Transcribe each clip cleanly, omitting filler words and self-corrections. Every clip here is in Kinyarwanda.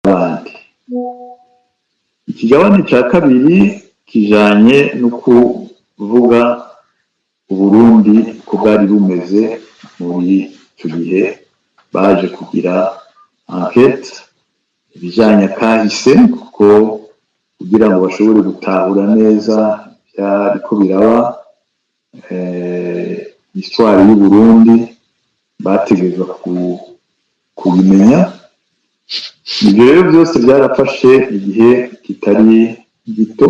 n'abandi. Ikigabane cya kabiri kijanye no kuvuga Uburundi ko bwari bumeze muri icyo gihe baje kugira enquête ibijanye kahise kuko kugira ngo bashobore gutahura neza byariko biraba histoire y'u Burundi bategerezwa kubimenya. Ibyo rero byose byarafashe igihe kitari gito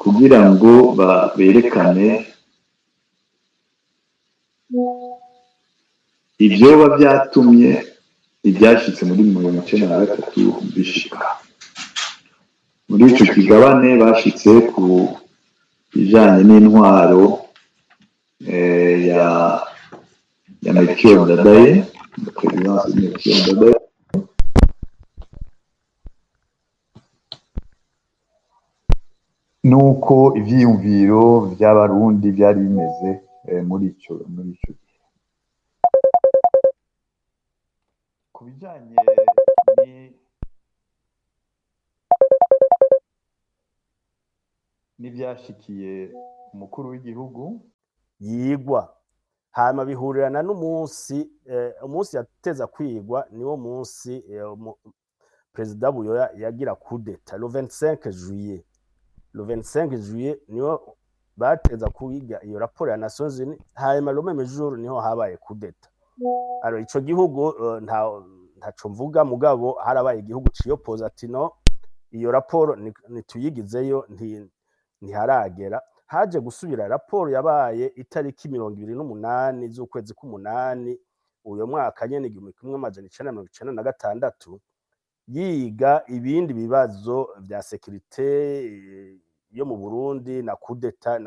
kugira ngo berekane ibyoba byatumye ibyashitse muri 1993 bishika. Muri ico kigabane bashitse ku bijanye n'intwaro ya Melchior Ndadaye, presidence de Melchior Ndadaye, nuko ivyiyumviro vy'abarundi byari bimeze muri ico gihe. Ku bijanye n'ivyashikiye umukuru w'igihugu yigwa hama bihurirana umunsi yateza kwigwa niwo munsi Perezida Buyoya yagira coup d'etat le 25 juillet. Le 25 juillet niwo bateza kwiga iyo raporo ya Nations Unies, hanyuma le même jour niho habaye coup d'etat. Alors ico gihugu ntaco mvuga mugabo harabaye igihugu ciyopoza ati no iyo raporo nituyigizeyo ntiharagera. Haje gusubira raporo yabaye itariki 28 z'ukwezi k'umunani uyo mwaka nyene 1996 yiga ibindi bibazo vya sécurité yo mu Burundi na coup d'etat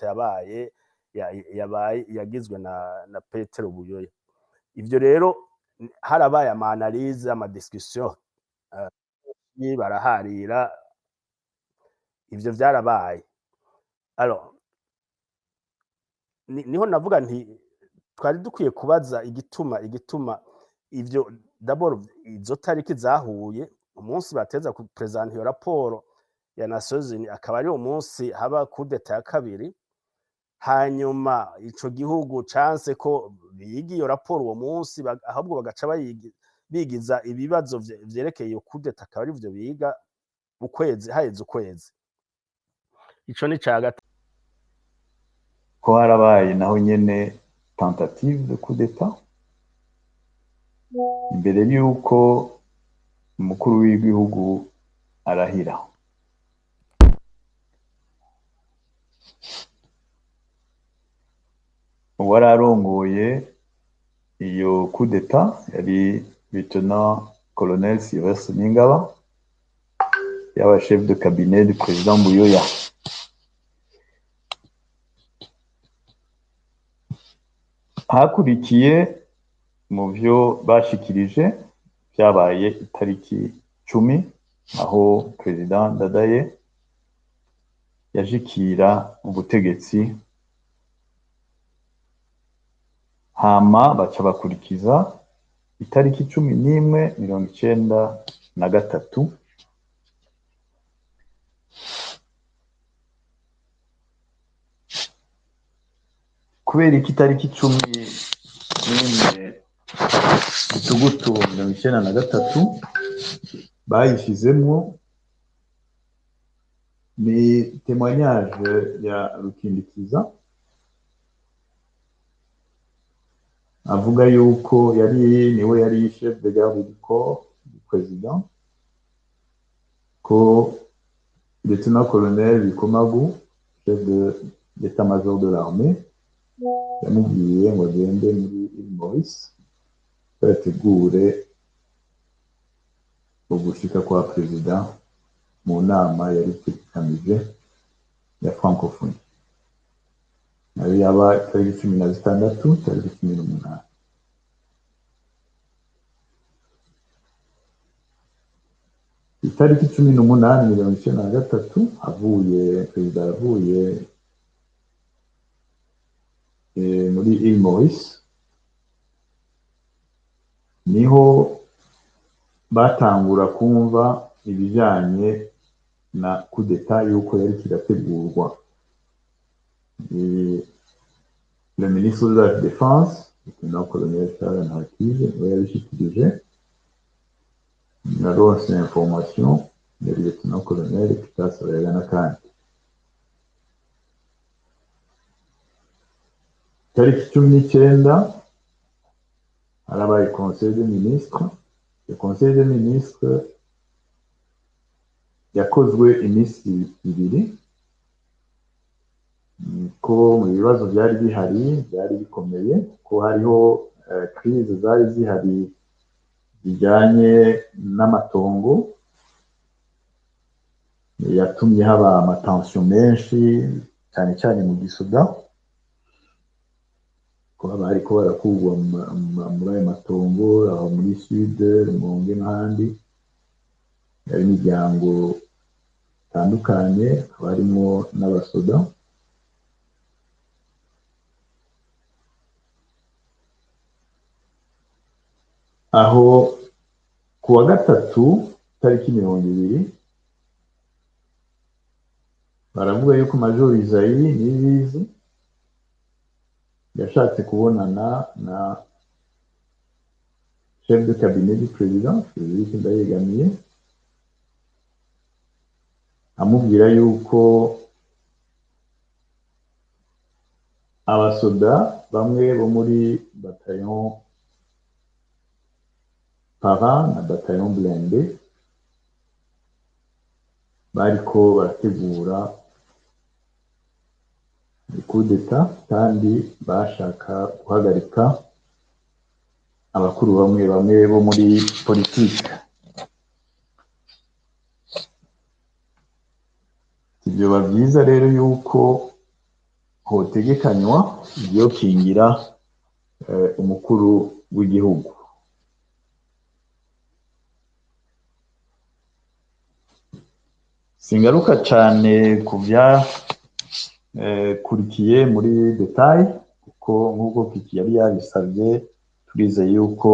yabaye yagizwe na Petero Buyoya. Ivyo rero harabaye ama analyse ama discussion baraharira ivyo vyarabaye. Alors niho navuga nti twari dukwiye kubaza igituma ivyo d'abord izo tariki zahuye umunsi bateza ku present iyo raporo ya Nations Unies akaba ari umunsi haba coup d'etat ya kabiri, hanyuma ico gihugu chance ko biga iyo raporo uwo munsi ahubwo bagaca bigiza ibibazo vyerekeye iyo coup d'etat akaba ari vyo biga haheze ukwezi. Ico ni caga ko harabaye naho nyene tentative de coup d'etat imbere y'uko umukuru w'igihugu arahira. Uwararongoye iyo coup d'etat yari lieutenant colonel Sylvestre Ningaba, yaba chef de cabinet du président Buyoya. Hakurikiye mu byo bashikirije byabaye itariki 10 aho president Ndadaye yashikira ubutegetsi, hama baca bakurikiza itariki 11/1993 kubera itariki 11 Gitugutu 1993 bayishizemwo ni témoignage ya Rukindikiza avuga yuko niwe yari chef de garde du corps du président, ko lieutenant colonel Bikomagu chef d'état-major de l'armée yamubwiye ngo agende muri Île Maurice bategure ugushika kwa president mu nama yari itegekanijwe ya francophonie nayo yaba itariki 16 tariki 18. Itariki 18/1993 avuye perezida avuye muri Île Maurice niho batangura kumva ibijanye na kudeta yuko yari kirategurwa. Le ministre de la Défense, lieutenant-colonel Charles Ntakije, niwe yabishikirije. Narose information ya lieutenant-colonel Peter Sabayagana kandi. Tariki 19 harabaye conseil des ministres. Le conseil des ministres yakozwe iminsi ibiri, ko mu bibazo byari bihari byari bikomeye, ko hariho crise zari zihari bijyanye n'amatongo, yatumye haba amatension menshi cyane cyane mu gisoda, ko haba hariko barakugwa muri ayo matongo aho muri sud Rumonge n'ahandi. Hari imiryango itandukanye, hakaba harimo n'abasoda. Aho kuwa gatatu tariki 20 baravuga yuko Major Isayi Niyibizi yashatse kubonana na chef de cabinet du président Frédéric Ndayegamiye, amubwira yuko abasoda bamwe bo muri bataillon Para na bataillon Blende bariko barategura coup d'etat kandi bashaka guhagarika abakuru bamwe bamwe bo muri politike. Ibyo bavyiza rero yuko hotegekanywa ibyo kingira umukuru w'igihugu. Singaruka cyane ku byakurikiye muri detail, kuko nk'uko Kiki yari yabisabye, turize yuko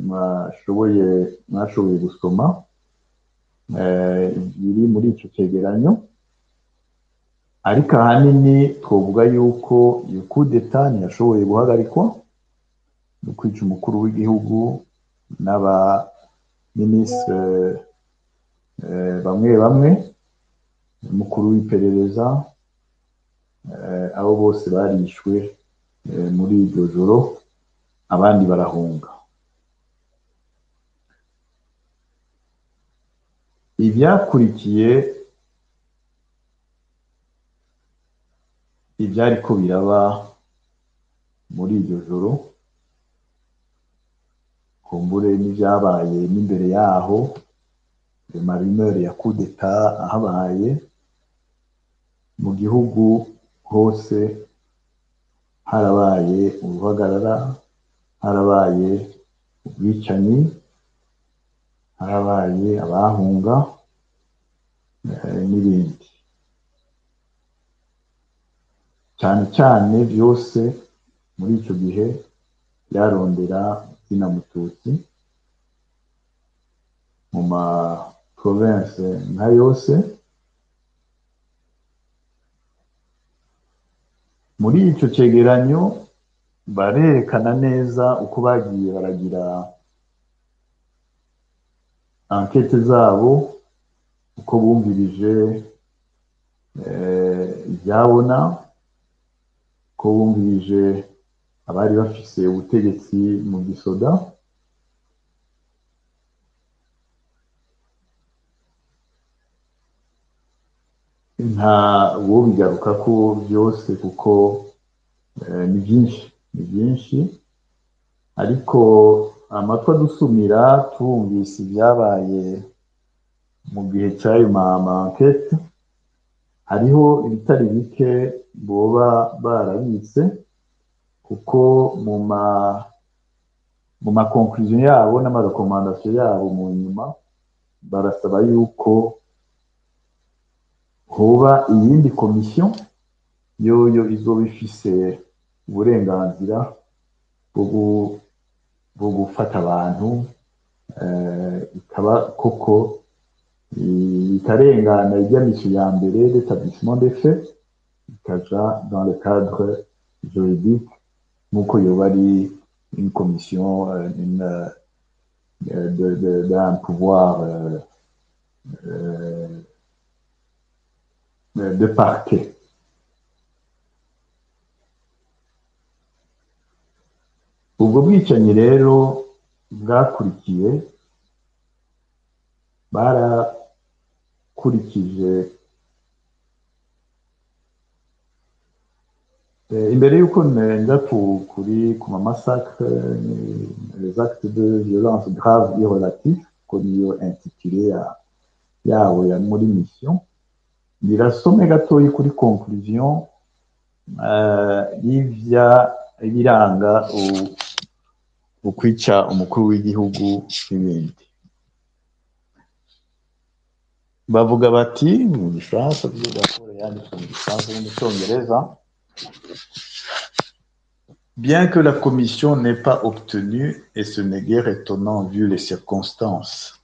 mwashoboye gusoma biri muri ico cegeranyo. Ariko ahanini twovuga yuko iyo coup d'etat ntiyashoboye guhagarikwa no kwica umukuru w'igihugu n'aba ministre bamwe bamwe, umukuru w'iperereza, abo bose barishwe muri iryo joro, abandi barahunga. Ibyakurikiye ibyariko biraba muri iryo joro, kumbure n'ibyabaye n'imbere yaho, rumeur ya coup d'etat ahabaye mu gihugu hose, harabaye uruhagarara, harabaye ubwicanyi, harabaye abahunga n'ibindi. Cyane cyane byose muri ico gihe byarondera zina Mututsi mu ma province nka yose. Muri ico cegeranyo barerekana neza uko bagiye baragira enquête zabo, uko bumvirije ibyabona, uko bumvirije abari bafise ubutegetsi mu gisoda. Nta uwo bigaruka ko byose kuko ni byinshi, ariko amatwa dusumira tumvise ibyabaye mu gihe cy'ayo enquête, hariho ibitari bike boba barabitse, kuko mu ma conclusion yabo n'ama recommandation yabo mu nyuma barasaba yuko hoba iyindi komisiyo yoyo izoba ifise uburenganzira bwo bwo gufata abantu ikaba koko ikarengana ijyamisho ya mbere d'établissement des faits ikaja dans le cadre juridique nk'uko yoba ari une commission d'un pouvoir de parquet. Ubwo bwicanyi rero bwakurikiye barakurikije imbere y'uko nja kuri ku massacre les actes de violence grave et relatifs ko niyo intitulé yabo ya muri mission birasome gatoyi kuri conclusion y'ibiranga ukwica umukuru w'igihugu n'ibindi bavuga bati mu gifaransa by'ubwakore yanditse mu gifaransa no mu cyongereza. Bien que la commission n'ait pas obtenu, et ce n'est guère étonnant vu les circonstances,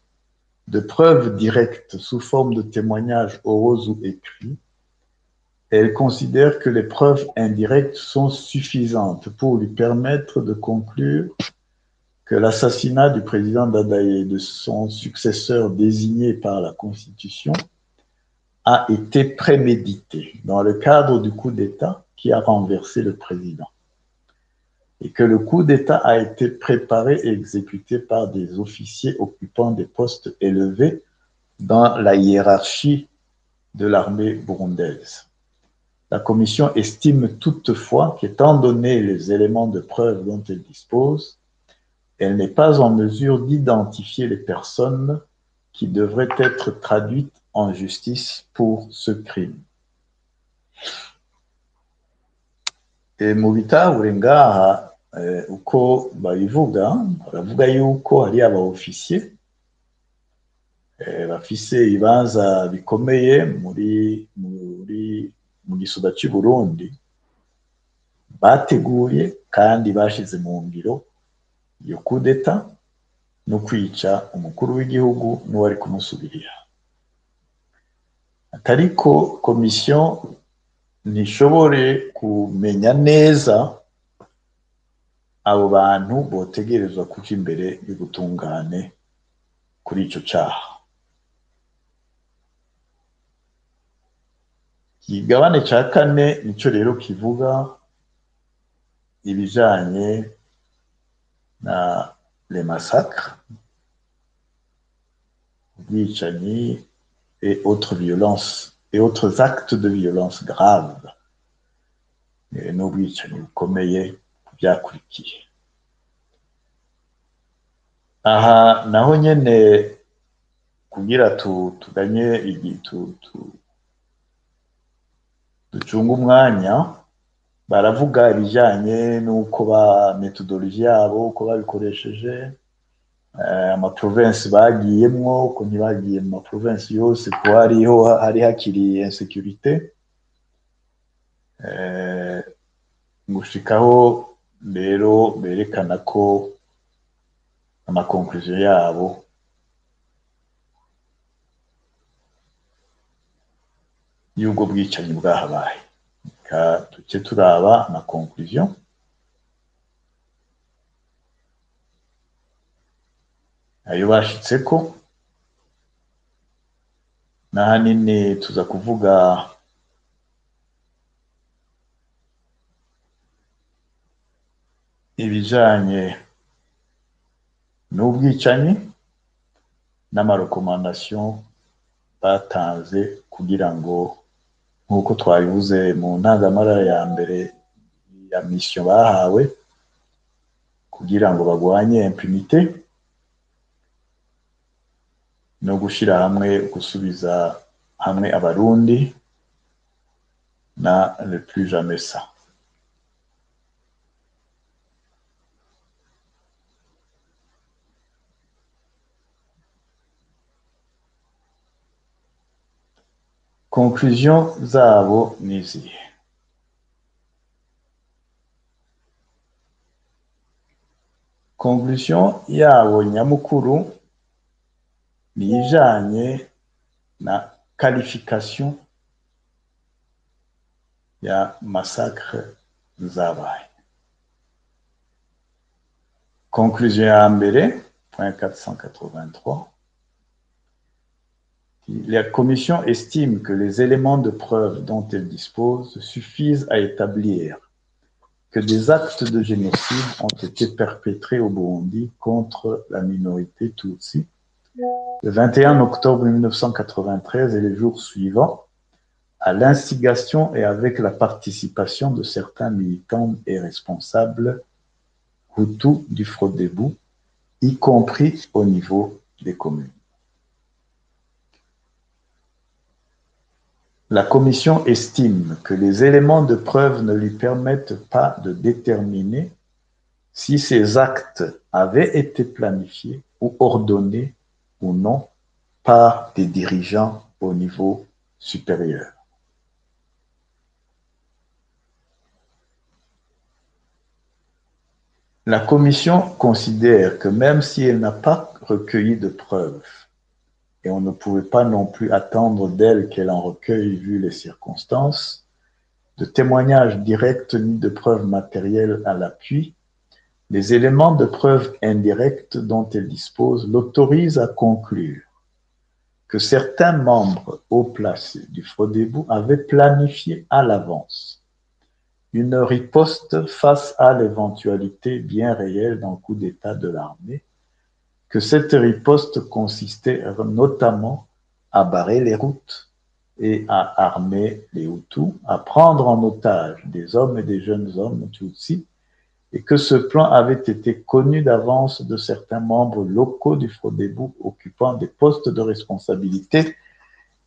de preuves directes sous forme de témoignages oraux ou écrits, elle considère que les preuves indirectes sont suffisantes pour lui permettre de conclure que l'assassinat du président Dadaye et de son successeur désigné par la Constitution a été prémédité dans le cadre du coup d'État qui a renversé le président, et que le coup d'État a été préparé et exécuté par des officiers occupant des postes élevés dans la hiérarchie de l'armée burundaise. La commission estime toutefois qu'étant donné les éléments de preuve dont elle dispose, elle n'est pas en mesure d'identifier les personnes qui devraient être traduites en justice pour ce crime. Mu bitahure ngaha uko babivuga baravuga yuko hari aba-officier bafise ibibanza bikomeye mu gisata cy'u Burundi bateguye kandi bashize mu ngiro iyo coup d'État no kwica umukuru w'igihugu n'uwari kumusubirira. Atariko komisiyo ntishobore kumenya neza abo bantu botegerezwa kuja imbere y'ubutungane kuri ico caha. Ikigabane ca kane nico rero kivuga ibijanye na les massacres, ubwicanyi et autres violences et autres actes de violence graves n'ubwicanyi bukomeye byakurikiye. Aha naho nyene kugira tuganye ducunga umwanya baravuga ibijanye n'uko ba methodologie yabo uko babikoresheje amaprovinsi bagiyemwo uko ntibagiye mu maprovinsi yose ko hari hakiri insécurité gushikaho rero berekana ko amakonkluziyo yabo y'ubwo bwicanyi bwahabaye. Tuce turaba amakonkluziyo. Ayo bashitseko n'ahanini tuza kuvuga ibijanye n'ubwicanyi n'amarekomandasiyo batanze kugira ngo nk'uko twabivuze mu ntangamara ya mbere ya mission bahawe kugira ngo bagwanye impunité no gushira hamwe gusubiza hamwe abarundi na le plus jamais ça. Conclusion zabo nizihe? conclusion yabo nyamukuru ni ijanye na qualification ya massacre zabaye. Conclusion ya mbere, point 483, la commission estime que les éléments de preuve dont elle dispose suffisent à établir que des actes de génocide ont été perpétrés au Burundi contre la minorité Tutsi le 21 octobre 1993 et les jours suivants, à l'instigation et avec la participation de certains militants et responsables Hutus du Frodebu, y compris au niveau des communes. La commission estime que les éléments de preuve ne lui permettent pas de déterminer si ces actes avaient été planifiés ou ordonnés ou non par des dirigeants au niveau supérieur. La commission considère que même si elle n'a pas recueilli de preuves, et on ne pouvait pas non plus attendre d'elle qu'elle en recueille vu les circonstances, de témoignages directs ni de preuves matérielles à l'appui, les éléments de preuve indirects dont elle dispose l'autorisent à conclure que certains membres haut placés du Frodebu avaient planifié à l'avance une riposte face à l'éventualité bien réelle d'un coup d'État de l'armée, que cette riposte consistait notamment à barrer les routes et à armer les Hutus, à prendre en otage des hommes et des jeunes hommes Tutsis, et que ce plan avait été connu d'avance de certains membres locaux du Frodebu occupant des postes de responsabilité,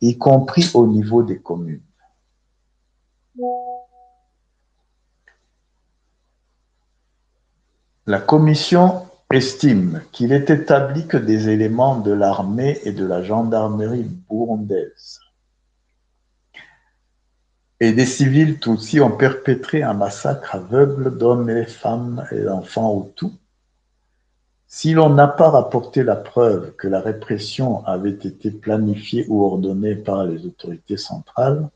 y compris au niveau des communes. La commission estime qu'il est établi que des éléments de l'armée et de la gendarmerie burundaise et des civils Tutsis ont perpétré un massacre aveugle d'hommes et femmes et d'enfants Hutus. Si l'on n'a pas rapporté la preuve que la répression avait été planifiée ou ordonnée par les autorités centrales,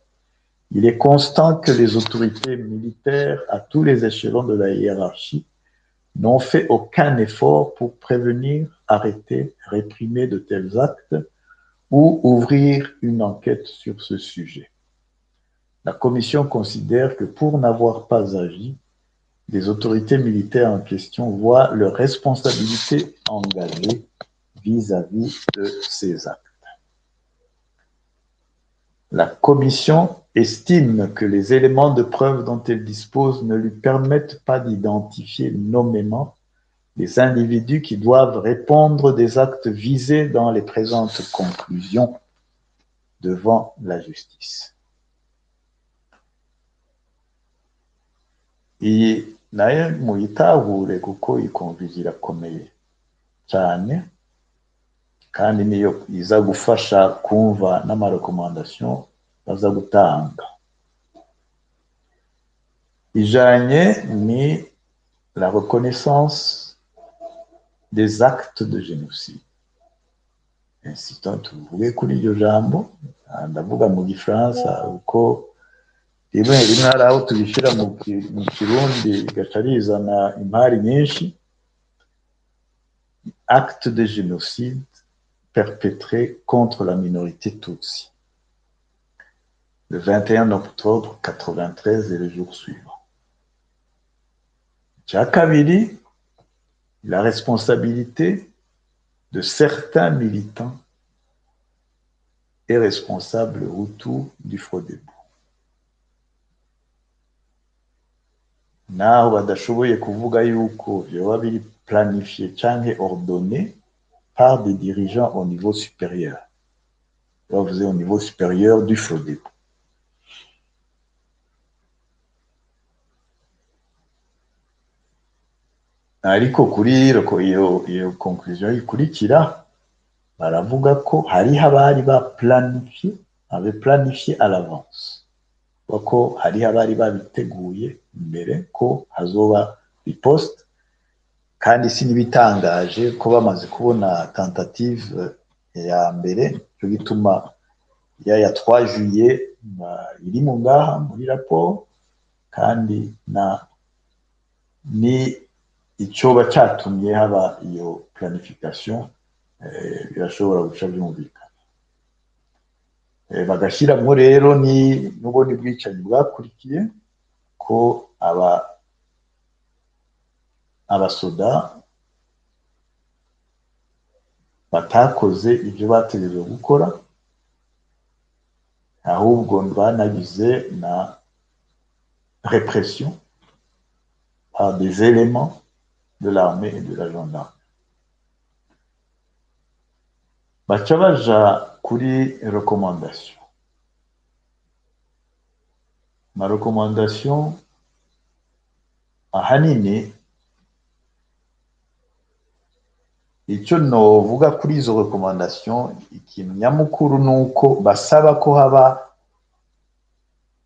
il est constant que les autorités militaires à tous les échelons de la hiérarchie n'ont fait aucun effort pour prévenir, arrêter, réprimer de tels actes ou ouvrir une enquête sur ce sujet. La commission considère que pour n'avoir pas agi, les autorités militaires en question voient leur responsabilité engagée vis-à-vis de ces actes. La commission estime que les éléments de preuve dont elle dispose ne lui permettent pas d'identifier nommément les individus qui doivent répondre des actes visés dans les présentes conclusions devant la justice. Iyi nayo muyitahure kuko ikonvizi irakomeye cyane kandi niyo iza gufasha kumva n'amarekomandation baza gutanga. Ijanye ni la reconnaissance des actes de génocide. Insistant tuvuge kuri iryo jambo, ndavuga mu gifaransa uko rimwe hari aho tubishyira mu kirundi bigaca rizana impari nyinshi. Acte de génocide perpétré contre la minorité Tutsi le 21 octobre 1993 et les jours suivants. Kabili, la responsabilité de certains militants et responsables Hutus du Frodebu. Naho badashoboye kuvuga yuko vyoba biri planifié canke ordonné par des dirigeants au niveau supérieur. Bavuze au niveau supérieur du Frodebu. Ariko kuri iyo conclusion ikurikira baravuga ko hariho abari planifié à l'avance, ko hariho abari babiteguye mbere ko hazoba riposte kandi si n'ibitangaje ko bamaze kubona tentative ya mbere, cyo gituma ya 3 juillet iri mu ngaha muri raporo, kandi ni icyoba cyatumye haba iyo planification birashobora guca byumvikana. Bagashyiramo rero n'ubundi bwicanyi bwakurikiye ko abasoda batakoze ibyo bategereje gukora, ahubwo banagize na répression par des éléments de l'armée et de la gendarmerie. Baca baja kuri recommandation. Ma recommandation ahanini icyo novuga kuri izo recommandation, ikintu nyamukuru nuko basaba ko haba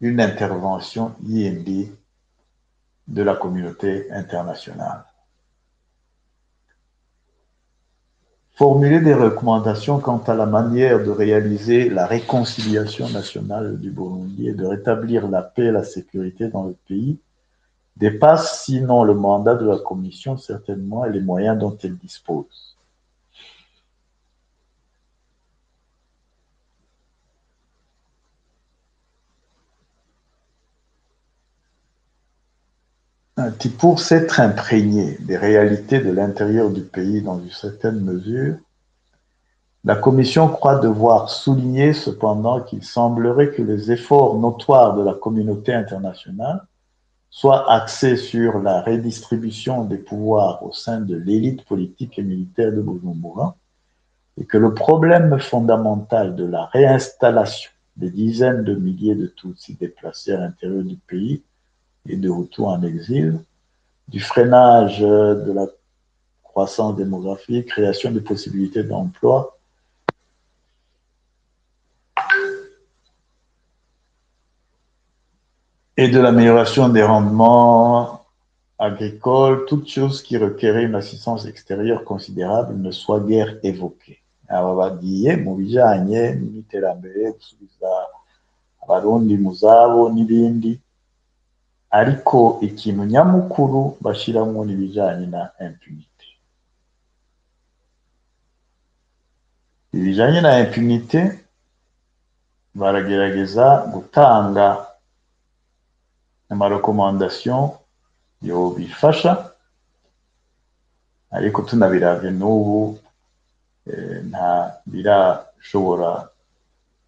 une intervention yindi de la communauté internationale. Formuler des recommandations quant à la manière de réaliser la réconciliation nationale du Burundi et de rétablir la paix et la sécurité dans le pays dépasse sinon le mandat de la Commission certainement et les moyens dont elle dispose. Pour s'être imprégné des réalités de l'intérieur du pays dans une certaine mesure, la Commission croit devoir souligner cependant qu'il semblerait que les efforts notoires de la communauté internationale soient axés sur la redistribution des pouvoirs au sein de l'élite politique et militaire de Bujumbura, et que le problème fondamental de la réinstallation des dizaines de milliers de Tutsis déplacés à l'intérieur du pays et de Hutus en exil, du freinage de la croissance démographique, création de possibilités d'emploi, et de l'amélioration des rendements agricoles, toutes choses qui requéraient une assistance extérieure considérable ne soient guère évoquées. Aba bagiye mu bijanye n'iterambere, gusubiza abarundi mu zabo n'ibindi, ariko ikintu nyamukuru bashiramo n'ibijanye na impunité. Ibijanye na impunité baragerageza gutanga amarekomandation yo bifasha, ariko tunabiravye n'ubu nta birashobora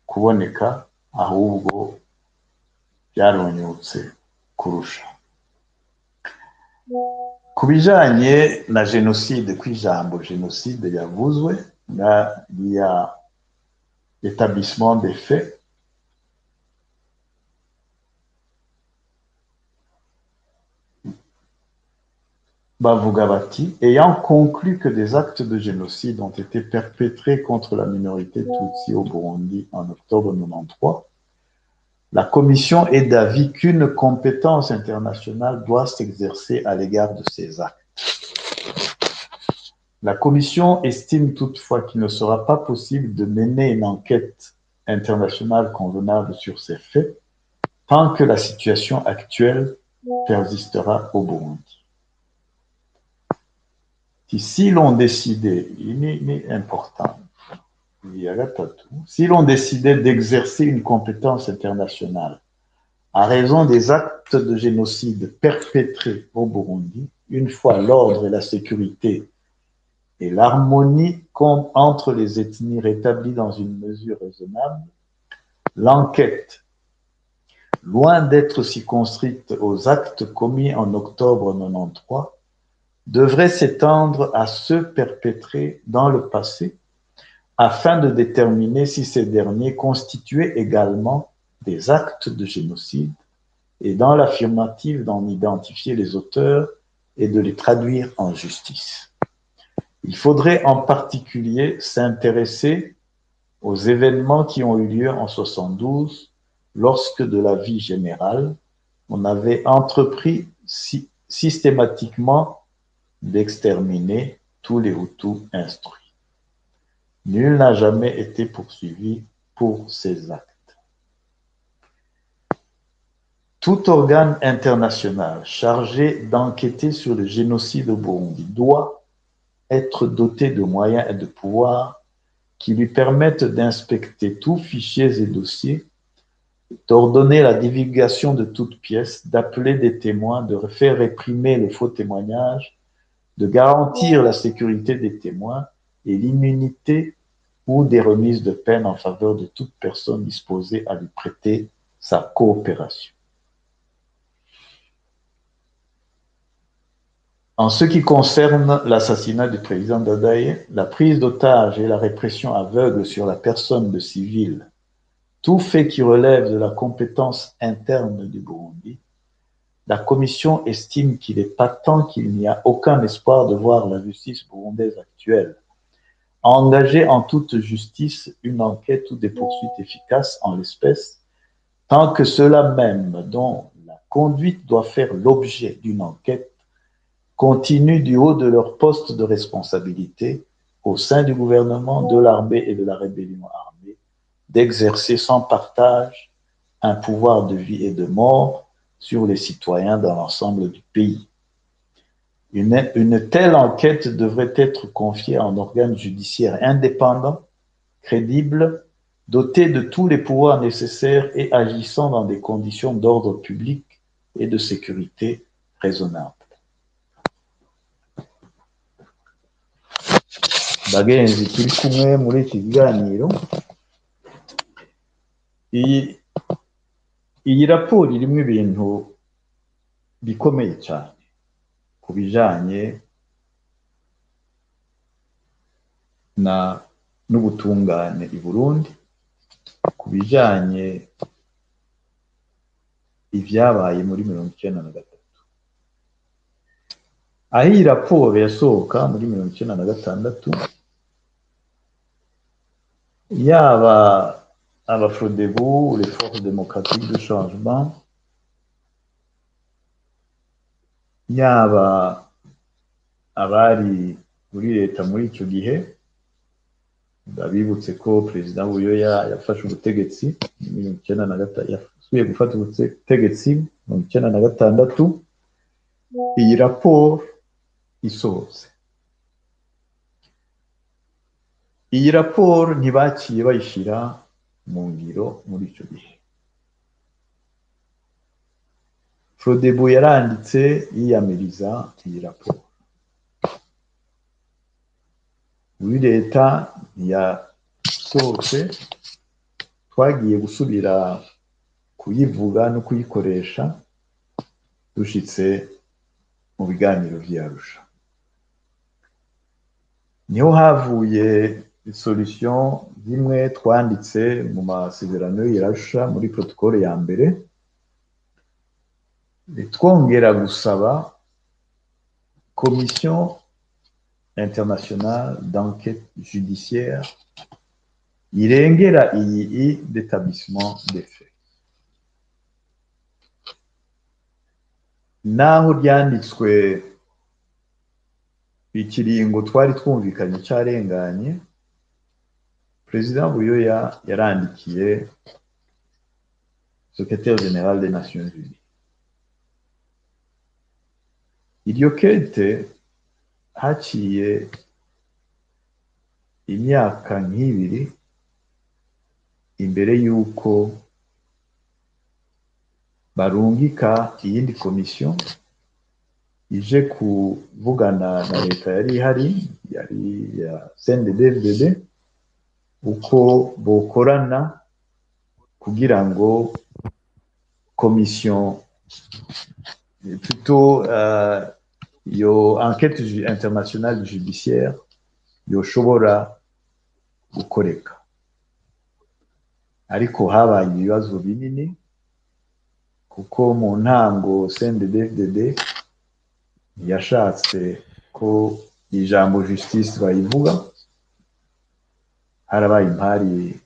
kuboneka, ahubwo byaronyutse kurusha. Ku bijanye na jenoside, kw'ijambo jenoside yavuzwe, il y a établissement des faits, bavuga bati, ayant conclu que des actes de génocide ont été perpétrés contre la minorité Tutsi au Burundi en octobre 1993, la Commission est d'avis qu'une compétence internationale doit s'exercer à l'égard de ces actes. La Commission estime toutefois qu'il ne sera pas possible de mener une enquête internationale convenable sur ces faits tant que la situation actuelle persistera au Burundi. Si l'on décidait, il est important, si l'on décidait d'exercer une compétence internationale à raison des actes de génocide perpétrés au Burundi, une fois l'ordre et la sécurité et l'harmonie entre les ethnies rétablies dans une mesure raisonnable, l'enquête, loin d'être circonscrite aux actes commis en octobre 1993, devrait s'étendre à ceux perpétrés dans le passé afin de déterminer si ces derniers constituaient également des actes de génocide et dans l'affirmative d'en identifier les auteurs et de les traduire en justice. Il faudrait en particulier s'intéresser aux événements qui ont eu lieu en 1972 lorsque de la vie générale, on avait entrepris systématiquement d'exterminer tous les Hutus instruits. Nul n'a jamais été poursuivi pour ces actes. Tout organe international chargé d'enquêter sur le génocide au Burundi doit être doté de moyens et de pouvoirs qui lui permettent d'inspecter tous fichiers et dossiers, d'ordonner la divulgation de toutes pièces, d'appeler des témoins, de faire réprimer le faux témoignage, de garantir la sécurité des témoins et l'immunité ou des remises de peine en faveur de toute personne disposée à lui prêter sa coopération. En ce qui concerne l'assassinat du président Dadaye, la prise d'otages et la répression aveugle sur la personne de civils, tout fait qui relève de la compétence interne du Burundi, la commission estime qu'il est patent qu'il n'y a aucun espoir de voir la justice burundaise actuelle engager en toute justice une enquête ou des poursuites efficaces en l'espèce, tant que ceux-là même dont la conduite doit faire l'objet d'une enquête continuent du haut de leur poste de responsabilité au sein du gouvernement, de l'armée et de la rébellion armée, d'exercer sans partage un pouvoir de vie et de mort sur les citoyens dans l'ensemble du pays. Une telle enquête devrait être confiée à un organe judiciaire indépendant, crédible, doté de tous les pouvoirs nécessaires et agissant dans des conditions d'ordre public et de sécurité raisonnables. Bagenzi turi kumwe muri iki kiganiro, iyi raporo irimo ibintu bikomeye cyane ku bijanye n'ubutungane i Burundi, ku bijanye ivyabaye muri 1993. Aho iyi raporo yasohoka muri 1996, yaba abafrodebu, les forces démocratiques de changement, yaba abari muri leta muri icyo gihe, ndabibutse ko perezida Buyoya yafashe ubutegetsi yasubiye gufata ubutegetsi mu 1996, iyi raporo isohotse. Iyi raporo ntibaciye bayishyira mu ngiro muri icyo gihe. Frodebu yaranditse yiyamiriza iyi raporo. Muri leta ntiyasohotse, twagiye gusubira kuyivuga no kuyikoresha dushitse mu biganiro vy'Arusha. Niho havuye solution zimwe twanditse mu masezerano y'Arusha muri protokole ya mbere, twongera gusaba commission internationale d'enquête judiciaire irengera iyi d'établissement des faits. Naho ryanditswe ikiringo twari twumvikanye cyarenganye, Président Buyoya yarandikiye Secrétaire général des Nations Unies. Iryo kete haciye imyaka nk'ibiri imbere y'uko barungika iyindi komisiyo ije kuvugana na leta yari ihari, yari ya CNDD-FDD, uko bokorana kugira ngo komisiyo plutôt yo enquête internationale judiciaire yoshobora gukoreka. Ariko habaye ibibazo binini kuko mu ntango CNDD-FDD yashatse ko ijambo justice bayivuga, harabaye impari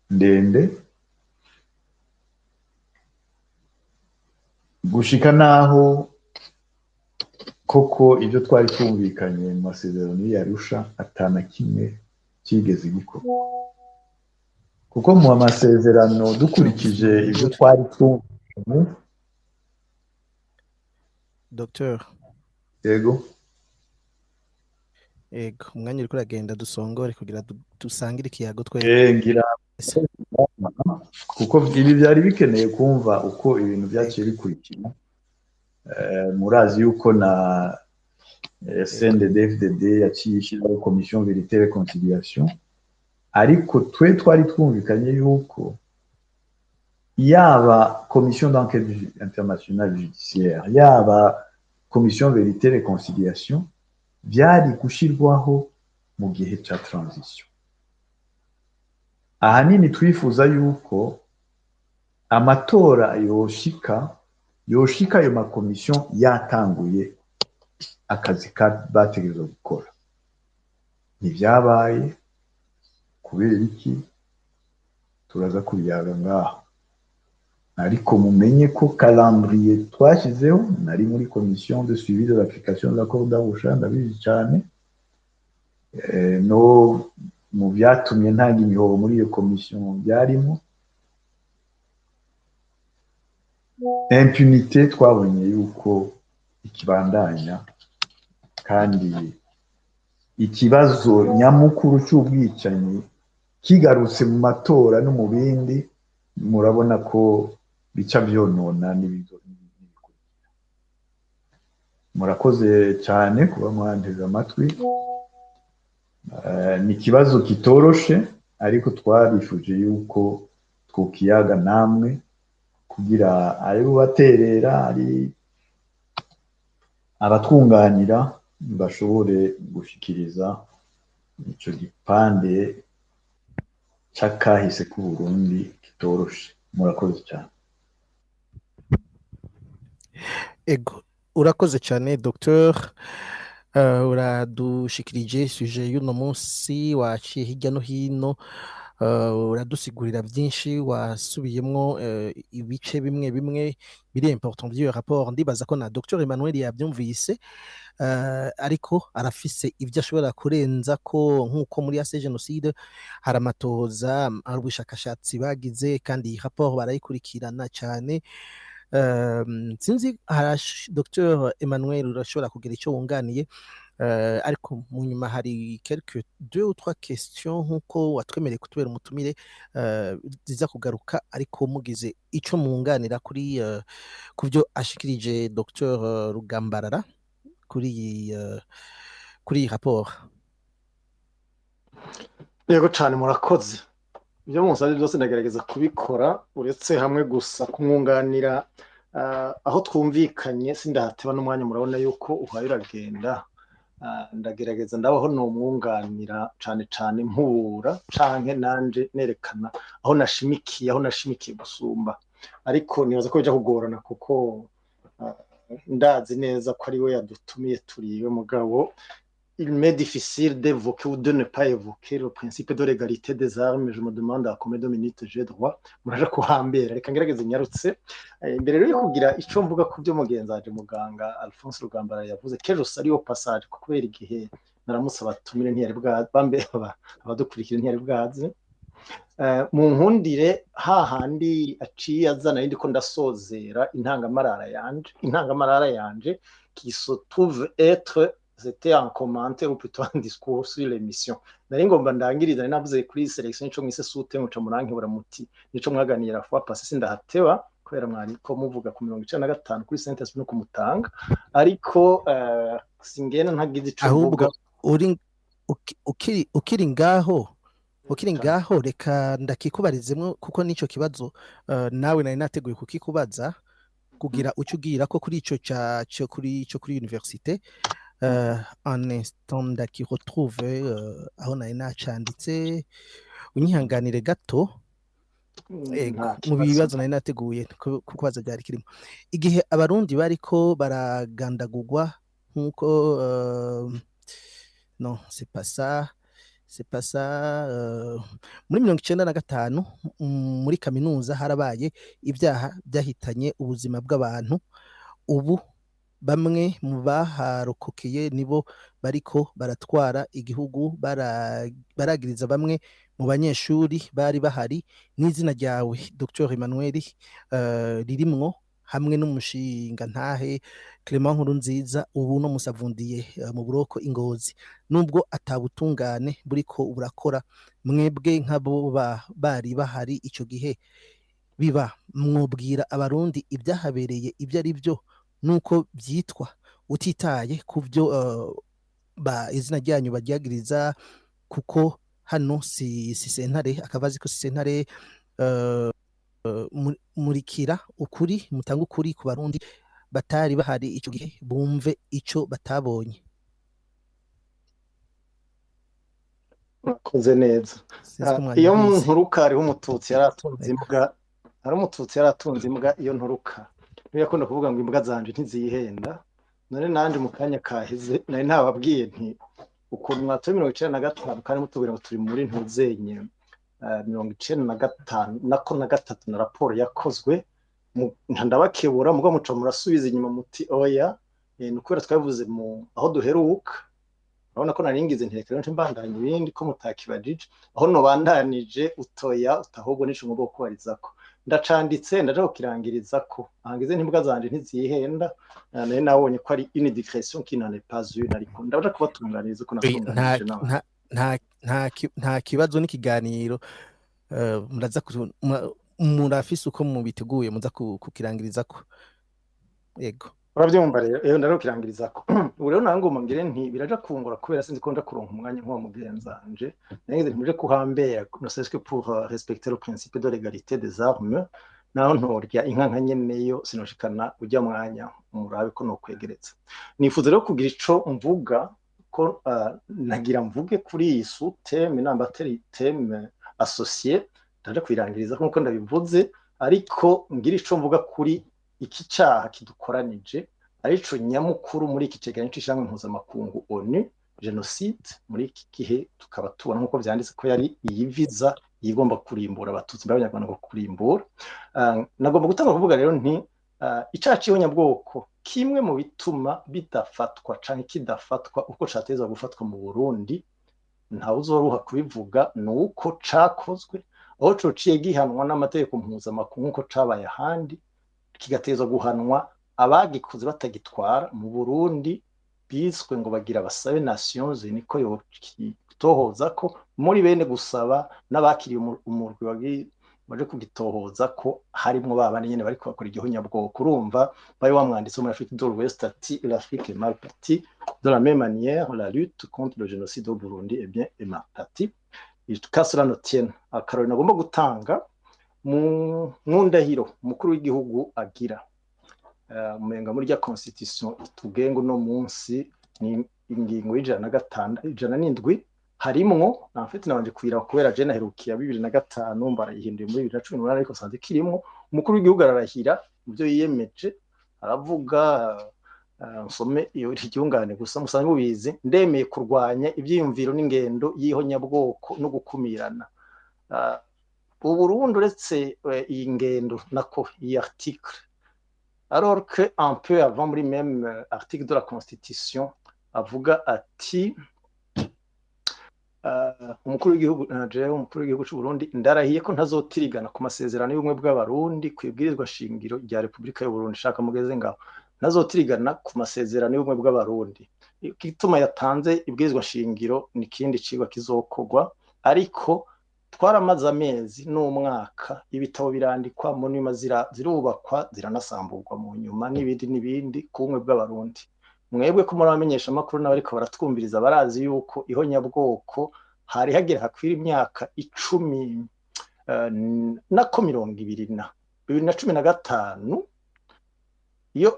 ndende gushika naho koko ibyo twari twumvikanye mu masezerano y'Arusha atana kimwe kigeze gikorwa, kuko mu masezerano dukurikije ibyo twari twumvikanye. Docteur yego umwanya uriko uragenda dusongore kugira dusangire ikiyago ngira kuko ibi byari bikeneye kumva uko ibintu byaciye bikurikira. Murazi yuko na CNDD-FDD yaciye ishyiraho komisiyo Vérité et Réconciliation, ariko twe twari twumvikanye yuko yaba komisiyo d'enquête internationale judiciaire yaba komisiyo Vérité et Réconciliation byari gushyirwaho mu gihe cya transition. Ahanini twifuza yuko amatora yoshika ayo makomisiyo yatanguye akazi bategerezwa gukora. Ntibyabaye. Kubera iki? Turaza kubiyaga ngaho, ariko mumenye ko calendrier twashyizeho, nari muri commission de suivi de l'application de l'accord d'Arusha, ndabizi cyane, no mu byatumye ntanga imihoho muri iyo commission byarimo impunité. Twabonye yuko ikibandanya, kandi ikibazo nyamukuru cy'ubwicanyi kigarutse mu matora no mu bindi, murabona ko bica byonona n'ibikurikira. Murakoze cyane kuba mwanteze amatwi. Ni ikibazo kitoroshe, ariko twarifuje yuko twokiyaga namwe kugira ari bubaterera ari abatwunganira bashobore gushikiriza ico gipande c'akahise ku Burundi kitoroshe. Murakoze cyane. Urakoze cyane Docteur. Uradushikirije suje y'uno munsi, waciye hirya no hino, uradusigurira byinshi, wasubiyemwo ibice bimwe bimwe biri important by'iyo rapport. Ndibaza ko na Dr Emmanuel yabyumvise, ariko arafise ibyo ashobora kurenza ko, nk'uko muri ase genocide hari amatoza, hari ubushakashatsi bagize, kandi iyi rapport barayikurikirana cyane. Sinzi Dr Emmanuel urashobora kugira icyo wunganiye, ariko mu nyuma hari quelques 2 ou 3 questions nk'uko watwemereye kutubera umutumire ziza kugaruka, ariko mugize icyo mwunganira kuri ku byo ashikirije Dr Rugambarara kuri iyi rapport. Yego cyane, murakoze. Ibyo musabye byose ndagerageza kubikora, uretse hamwe gusa kumwunganira aho twumvikanye. Sindahateba n'umwanya, murabona yuko uhaye uragenda. Ndagerageza ndabaho n'umwunganira cyane cyane mpura canke nanje nerekana aho nashimikiye gusumba, ariko nibaza ko bijya kugorana kuko ndazi neza ko ari we yadutumiye turiwe. Mugabo il m'est difficile d'évoquer ou de ne pas évoquer le principe de l'égalité des armes. Je me demande à combien de minutes j'ai droit. Muraje kuhambera, reka ngerageze nyarutse. Imbere rero kugira icyo mvuga ku byo mugenzaje muganga Alphonse Rugambara yavuze, kejo sari au passage, kubera igihe naramusaba tumire ntiyari bambe abadukurikira ntiyari bwaze. Mu nkundire hahandi aciye azana yindi ko ndasozera intangamarara yanje qui se trouve être, c'était en commentaire ou plutôt en discours sur l'émission. Nari ngomba ndangiriza navuze kuri selection ico mwise sute muca murankibura muti nico mwaganira fois passé. Sindahateba kubera mwari ko muvuga ku 95 kuri sentence no kumutanga, ariko singena ntagize ico mvuga. ukiri ngaho reka ndakikubarizemo, kuko nico kibazo nawe nari nateguye kukikubaza kugira uco ugira ko kuri ico kuri université. Un instant ndakiretrouve aho nari nacanditse, unyihanganire gato. Mu bibazo nari nateguye kubaza byari kirimo igihe abarundi bariko baragandagurwa nk'uko non c'est pas ça muri 1995 muri kaminuza harabaye ibyaha byahitanye ubuzima bw'abantu. Ubu bamwe mu baharokokeye nibo bariko baratwara igihugu baragiriza bamwe mu banyeshuri bari bahari n'izina ryawe Dr Emmanuel ririmwo hamwe n'umushinga ntahe Clement Nkurunziza ubu no musavundiye mu buroko Ingozi nubwo atabutungane buriko burakora mwebwe nk'abo bari bahari ico gihe biba mwubwira abarundi ibyahabereye ibyo ari byo nuko byitwa utitaye ku byo izina ryanyu baryagiriza kuko hano si sentare akabazi ko si sentare murikira ukuri mutanga ukuri ku barundi batari bahari icyo gihe bumve icyo batabonye. Murakoze neza. Iyo nturuka hariho umututsi yaratunze imbwa, hari umututsi yaratunze imbwa iyo nturuka niyo yakunda kuvuga ngo imbwa zanje ntizihenda. None nanje mu kanya kaheze nari ntababwiye nti ukuntu mwatoye 1995 kandi mutubwira ngo turi muri ntuzenye 1995 nako na gatatu na raporo yakozwe ndabakebura mugo muco murasubiza inyuma muti oya nukubera twavuze mu aho duheruka urabona ko naringize ntekero nce mbandanye ibindi ko mutakibajije aho no bandanije utoya utahubwo nico ngo kubarizako ndacanditse ndaje kukirangiriza ko angize ntimbwa zanje ntizihenda nari nabonye ko ari une digression qui n'en est pas une ariko ndaje kubatunganiriza ko natunganije nawe nta kibazo n'ikiganiro muraza murafise uko mubiteguye muza kukirangiriza ko yego uravyumva rero ndarukirangiriza ko ubu rero nangoma ngire nti biraja kungura kubera sinzi ko nda kuronka umwanya nk'uwo mugenzanje nagize ntimuje kuhambera ne serait-ce que pour respecter le principe de l'égalité des armes naho ntorya inka nka nyeneyo sinoshikana ujya mwanya umurabe ko no kwegeretsa nifuza rero kugira ico mvuga ko nagira mvuge kuri iyi sous-thème n'ambateri thème associé ndaje kwirangiriza nkuko ndabivuze ariko ngira ico mvuga kuri iki cyaha kidukoranije arico nyamukuru muri iki cegeranyo c'ishamwe mpuzamakungu ONU genocide muri iki gihe tukaba tubona nkuko vyanditse ko yari iyi visa yigomba kurimbura abatutsi b'abanyarwanda ngo kurimbura nagomba gutanga kuvuga rero nti icaha c'ihonyabwoko kimwe mu bituma bidafatwa canke kidafatwa uko catezwa gufatwa mu Burundi ntawe uzoruha kubivuga nuko cakozwe aho cociye gihanwa n'amategeko mpuzamakungu nkuko cabaye ahandi kigatezwa guhanwa abagikuze batagitwara mu Burundi biswe ngo bagira basabe Nations Unies ko yotohoza ko muri bene gusaba n'abakiriye umurwi baje kugitohoza ko harimo babane nyene bari bakora igihonyabwoko urumva bayo wamwanditse muri Afrique de l'Ouest ati l'Afrique est mal partie de la même manière la lutte contre le génocide au Burundi est mal partie cas cela ne tienne akarori nagomba gutanga mu ndahiro umukuru w'igihugu agira umenga muri rya constitution itugengo no munsi ni ingingo y'ijana harimwo nafite nabanje kwira kubera je naherukiye 2005 mbarayihinduye muri 2018 ariko sanze kirimo umukuru w'igihugu ararahira ibyo yiyemeje aravuga nsome iyo ryungane gusa musanzwe ubizi ndemeye kurwanya ibyiyumviro n'ingendo y'ihonyabwoko no gukumirana Burundi uretse iyi ngendo nako iyi article alors que un peu avant muri même article de la constitution avuga ati umukuru w'igihugu cy'u Burundi ndarahiye ko ntazotirigana ku masezerano y'ubumwe bw'abarundi kwibwirizwa shingiro rya Republika y'u Burundi shaka mugeze ngaho ntazotirigana ku masezerano y'ubumwe bw'abarundi kituma yatanze ibwirizwa shingiro nikindi cigwa kizokogwa ariko twaramaze amezi n'umwaka ibitabo birandikwa mu nyuma zirubakwa ziranasamburwa mu nyuma n'ibindi ku bumwe bw'abarundi mwebwe ko muramenyesha makuru n'abariko baratwumviriza barazi yuko ihonyabwoko hari hagera hakwira imyaka 10 nako 2015 iyo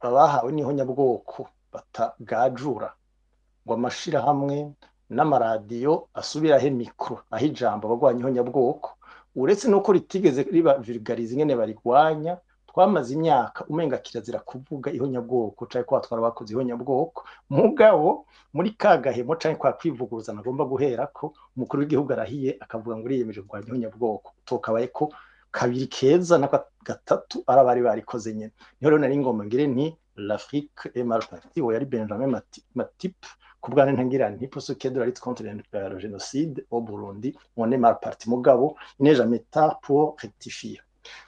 abahawe n'ihonyabwoko batagajura ngo amashira hamwe n'amaradiyo asubiraho mikro aho ijambo bagwanya ihonyabwoko uretse nuko ritigeze riba vulgarize ingene barigwanya twamaze imyaka umenga kirazira kuvuga ihonyabwoko cyangwa ko twara bakoze ihonyabwoko mugabo muri kagahemo cyangwa kwa kwivuguruza nagomba guhera ko umukuru w'igihugu arahiye akavuga ngo riyemeje kurwanya ihonyabwoko tokabaye ko kabiri keza na gatatu arabari barikoze nyene niho rero nari ngomba ngire nti l'Afrique est mal partie uwo yari Benjamin Matip ku bwanjye ntangira nti pour ce qui est de la lutte contre le génocide au Burundi on est mal parti mugabo il n'est jamais tard pour rectifier.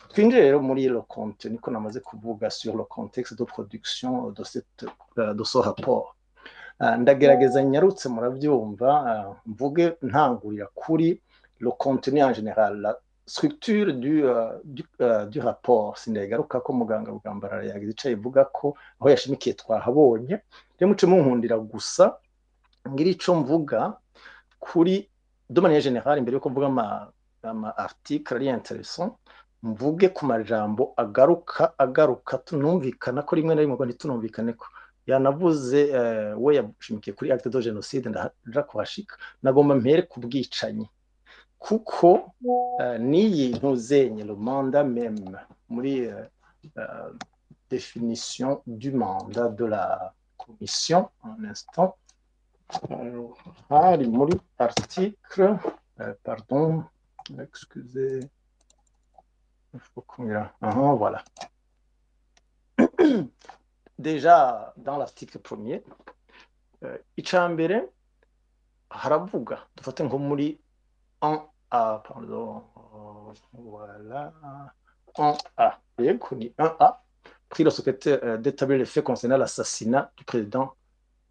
Twinjire rero muri le contenu niko namaze kuvuga sur le contexte de production de ce rapport. Ndagerageza nyarutse murabyumva mvuge ntangurira kuri le contenu en général, la structure du rapport. Sindegaruka ko muganga Rugambarara yagize ico ivuga ko aho yashimikiye twahabonye rero muce munkundira gusa ngira ico mvuga kuri de manière générale imbere yuko mvuga ama article ari intéressant mvuge ku majambo agaruka tunumvikana ko rimwe na rimwe ngo ntitunumvikane ko yanavuze we yashimikiye kuri acte de génocide ndaja kuhashika nagomba mpere ku bwicanyi kuko niyi ntuzenye le mandat même muri définition du mandat de la commission un instant hari muri article pardon excusez il faut voilà déjà dans l'article premier icambere haravuga dufate nko muri 1A, pardon, voilà, 1A, yego ni 1A, pris le secrétaire d'établir les faits concernant l'assassinat du président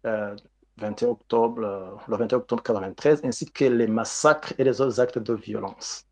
le 21 octobre 1993, ainsi que les massacres et les autres actes de violence.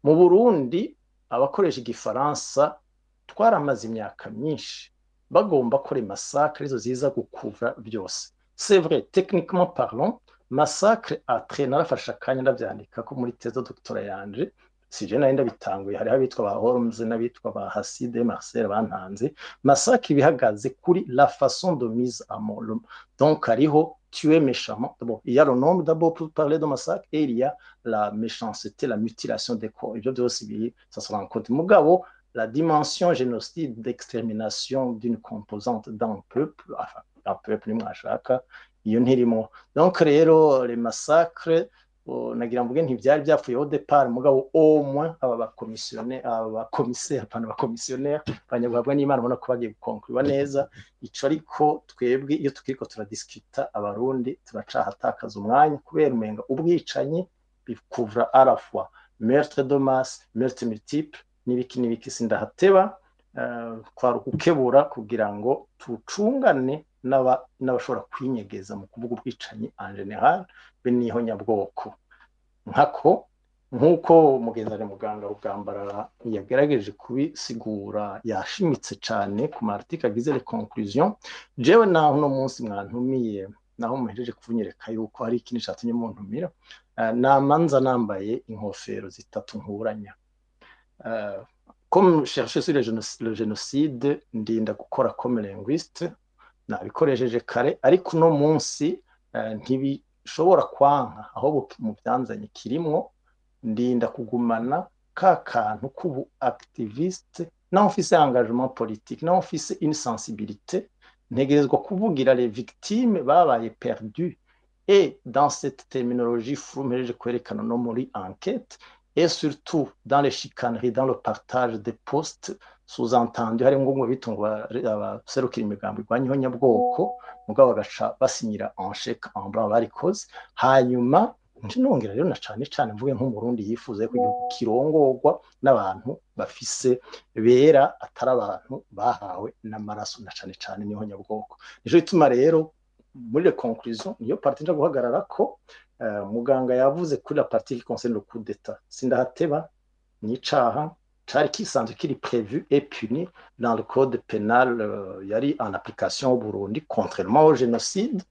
Mu Burundi, abakoresha igifaransa twaramaze imyaka myinshi bagomba ko les massacres izo ziza gukuvra byose. C'est vrai, techniquement parlant, massacre après narafasha kanya ndavyandika ko muri thèse de doctorat yanje sije nari ndabitanguye hari abitwa ba Holmes n'abitwa ba Haside Marcel bantanze massacre bihagaze kuri la façon de mise à mort donc hariho tuer méchamment bon il y a le nombre d'abord pour parler de massacre et il y a la méchanceté la mutilation des corps ibyo byose biri ça se rencontre mugabo la dimension génocide d'extermination d'une composante d'un peuple enfin un peuple mwashaka iyo ntirimo donc rero les massacres nagira mvuge ntibyari byapfuye au départ mugabo au moins aba commissaire banyagwabwa n'Imana ubona ko bagiye gukonkluwa neza ico ariko twebwe iyo tukiriko turadiscuta abarundi turacahatakaza umwanya kubera umenga ubwicanyi bikuvra à la fois meurtre de masse meurtre multiple n'ibiki sindahateba kwari ukukebura kugira ngo tucungane n'abashobora kwinyegeza mu kuvuga ubwicanyi en general be niho nyabwoko nkuko mugenzane muganga Rugambarara yagerageje kubisigura yashimitse cyane ku marticle agize les conclusions jewe naho no munsi mwantumiye naho muhejeje kuvunyereka yuko hari ikintu cyatumye muntumira namanza nambaye inkofero zitatu nkuranya comme chercher sur le génocide ndinda gukora comme linguiste nabikoresheje kare ariko no munsi ntibishobora kwanka aho mu byanzanye kirimwo ndinda kugumana ka kantu kubu activiste non office engagement politique non office une sensibilité ntegerezwa kuvugira les victimes babaye perdues et dans cette terminologie frumeje kwerekana no muri enquête et surtout dans les chicaneries dans le partage des postes sous-entendu hari ngo bitungwa abaserukira imigambi rwanyiho nyabwoko mugabo bagaca basinyira en chèque en blanc barikoze hanyuma ntinongera rero na cyane mvuge nko mu Burundi yifuza ko igihugu kirongorwa n'abantu bafise bera atari abantu bahawe n'amaraso na cyane niho nyabwoko nijo bituma rero muri les conclusions niyo partie nja guhagarara ko muganga yavuze kuri la partie qui concerne le coup d'état sindahateba n'icaha cari kisanzwe kiri prévu et puni dans le code pénal yari en application au Burundi contrairement au génocide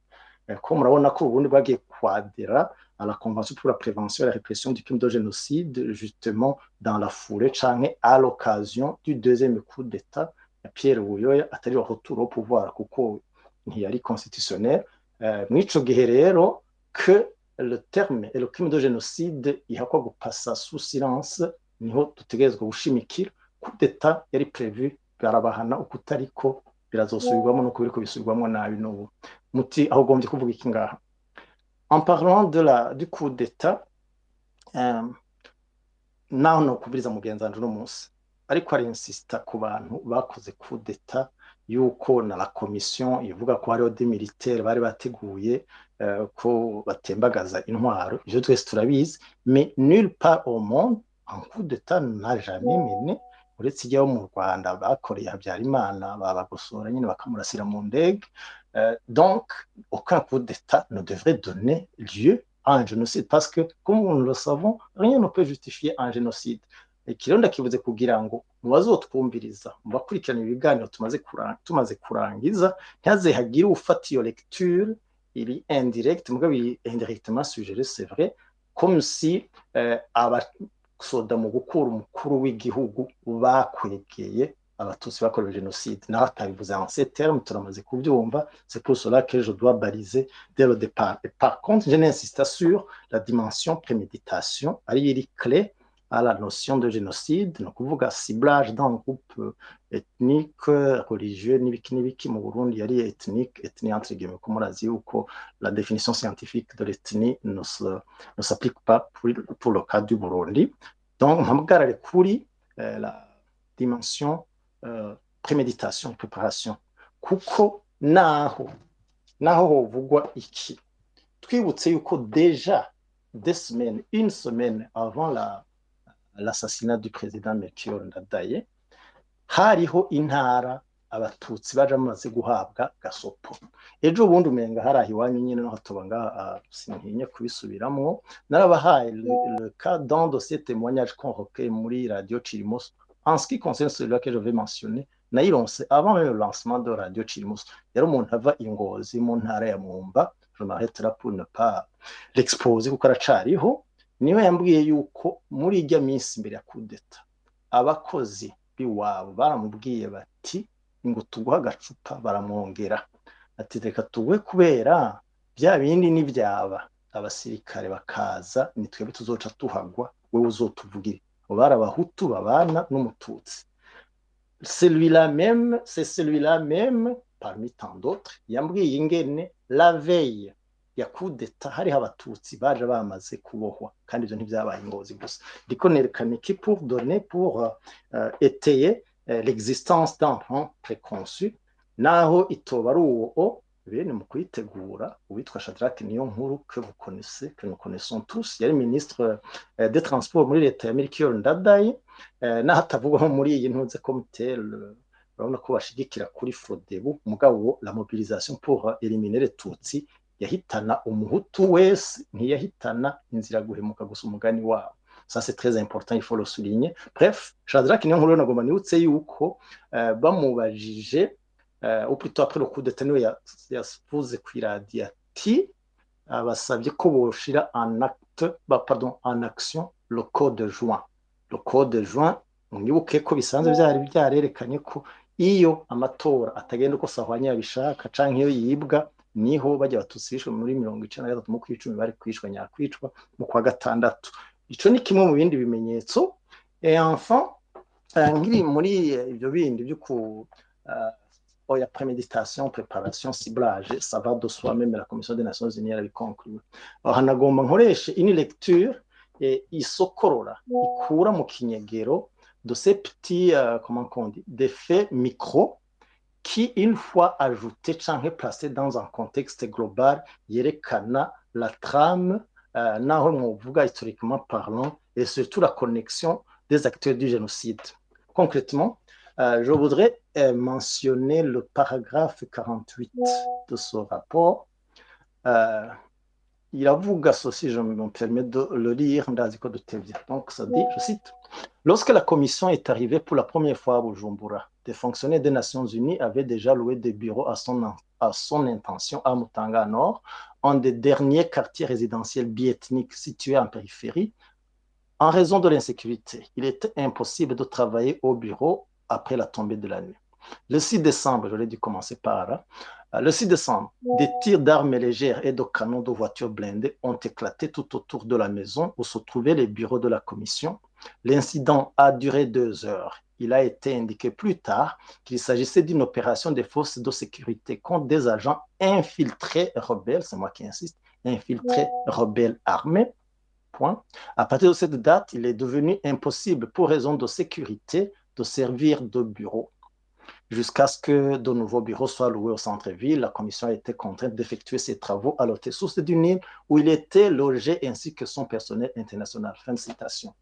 comme murabona ko Burundi bwagiye kwadera à la convention pour la prévention et la répression du crime de génocide justement dans la foulée canke à l'occasion du deuxième coup d'état ya Pierre Buyoya atari au retour au pouvoir kuko ntiyari constitutionnel mwico gihe rero que le terme et le crime de génocide ihakwa gupasa sous silence niho dutegerezwa gushimikira coup d'état yari prévu barabahana ukutariko birazosubirwamo no kubiriko bisubirwamo nabi n'ubu muti aho gombye kuvuga iki ngaha en parlant du coup d'état naho no kubiriza mugenzanje no munsi ariko ari insista ku bantu bakoze coup d'état yuko na la komisiyo ivuga ko hariho des militaires bari bateguye ko batembagaza intwaro, ivyo twese turabizi, mais nulle part au monde un coup d'état n'a jamais mené, uretse ijyaho mu Rwanda bakoreye Habyarimana babagosora nyine bakamurasira mu ndege. Donc aucun coup d'état ne devrait donner lieu à un génocide, parce que comme nous le savons, rien ne peut justifier un génocide. Ikironda kivuze kugira ngo mubazotwumviriza mubakurikirana ibiganiro tumaze kurangiza ntaze hagire ufata iyo lecture iri indirect, mugabo indirectement suggéré, c'est vrai, comme si abasoda mu gukura umukuru w'igihugu bakwegeye abatutsi bakorewe génocide. Naho atabivuze en ces termes, turamaze kubyumva. C'est pour cela que je dois baliser dès le départ. Et par contre, je n'insiste sur la dimension préméditation, ari iri clé à la notion de génocide, donc kuvuga ciblage d'un groupe ethnique, religieux, n'ibiki mu Burundi yari ethnique entre guillemets, comme on l'a dit, ou que la définition scientifique de l'ethnie ne s'applique pas pour le cas du Burundi. Donc mpagarare kuri la dimension préméditation, préparation, kuko naho hovugwa iki, twibutse yuko déjà une semaine avant l'assassinat du président Melchior Ndadaye, hariho intara abatutsi baje bamaze guhabwa gasopo. Ejo bundi umenga hari iwanyu nyine no hatoba ngaha, sintinya kubisubiramwo, narabahaye le cas dans dossier témoignage qu'on recueille muri radio Chirimos. En ce qui concerne celui-là que je vais mentionner, nayironse avant le lancement de radio Chirimos. Yari umuntu ava Ingozi mu ntara ya Mwumba, je m'arrête là pour ne pas l'exposer kuko aracariho. Niwe yambwiye yuko muri ijya minsi imbere ya coup d'état abakozi biwabo baramubwiye bati ngo tuguha agacupa, baramwongera ati reka tuwe kubera bya bindi n'ibyaba abasirikare bakaza ni twebwe tuzoca tuhagwa, wewe uzotuvugire. Bari abahutu babana n'umututsi. C'est celui-là même parmi tant d'autres yambwiye ingene la veille ya coup d'état hariho abatutsi baje bamaze kubohwa, kandi ivyo ntivyabaye Ingozi gusa. Ndiko nerekana iki pour étayer l'existence d'un plan préconçu, naho itoba ari uwo bene mu kuyitegura uwitwa Shadrach Niyonkuru que nous connaissons tous, yari ministre des transports muri leta ya Melchior Ndadaye, naho atavugwaho muri iyi ntuze comité, urabona ko bashigikira kuri Frodebu, mugabo la mobilisation pour éliminer les Tutsi yahitana umuhutu wese, ntiyahitana inzira guhemuka gusa umugani wabo. Ça c'est très important, il faut le souligner. Bref, Shadrach Niyonkuru nagomba nibutse yuko bamubajije ou plutôt après le coup d'état niwe yavuze kw'iradiyo ati basabye ko boshira en action le code de juin. Le code de juin, mwibuke ko bisanzwe byari byarerekanye ko iyo amatora atagenda uko sahwanya yabishaka canke iyo yibwa, niho bajya abatutsi bishwe muri 1993 mu kwicumi bari kwicwa nyakwicwa mu kwa gatandatu. Ico ni kimwe mu bindi bimenyetso. Et enfin ngiri muri ibyo bindi byo ku ya préméditation, préparation, ciblage, ça va de soi, même la Commission des Nations Unies yarabiconclure. Hanagomba nkoreshe une lecture isokorora ikura mu kinyegero de ces petits comment on dit, des faits micro qui, une fois ajoutés canke placés dans un contexte global, yerekana la trame naho mwovuga historiquement parlant, et surtout la connexion des acteurs du génocide. Concrètement, je voudrais mentionner le paragraphe 48 de ce rapport. Il avuga ceci, je me permets de le lire. Donc ça dit, je cite: lorsque la commission est arrivée pour la première fois à Bujumbura, des fonctionnaires des Nations Unies avaient déjà loué des bureaux à son intention à Mutanga Nord, un des derniers quartiers résidentiels biethniques situés en périphérie. En raison de l'insécurité, il était impossible de travailler au bureau après la tombée de la nuit. Le 6 décembre, j'aurais dû commencer par là, le 6 décembre, des tirs d'armes légères et de canons de voitures blindées ont éclaté tout autour de la maison où se trouvaient les bureaux de la commission. L'incident a duré 2 heures. Il a été indiqué plus tard qu'il s'agissait d'une opération des forces de sécurité contre des agents infiltrés rebelles, c'est moi qui insiste, infiltrés rebelles armés. Point. À partir de cette date, il est devenu impossible pour raison de sécurité de servir de bureau. jusqu'à ce que de nouveaux bureaux soient loués au centre-ville. La commission a été contrainte d'effectuer ses travaux à l'hôtel Source du Nil, où il était logé ainsi que son personnel international. Fin de citation.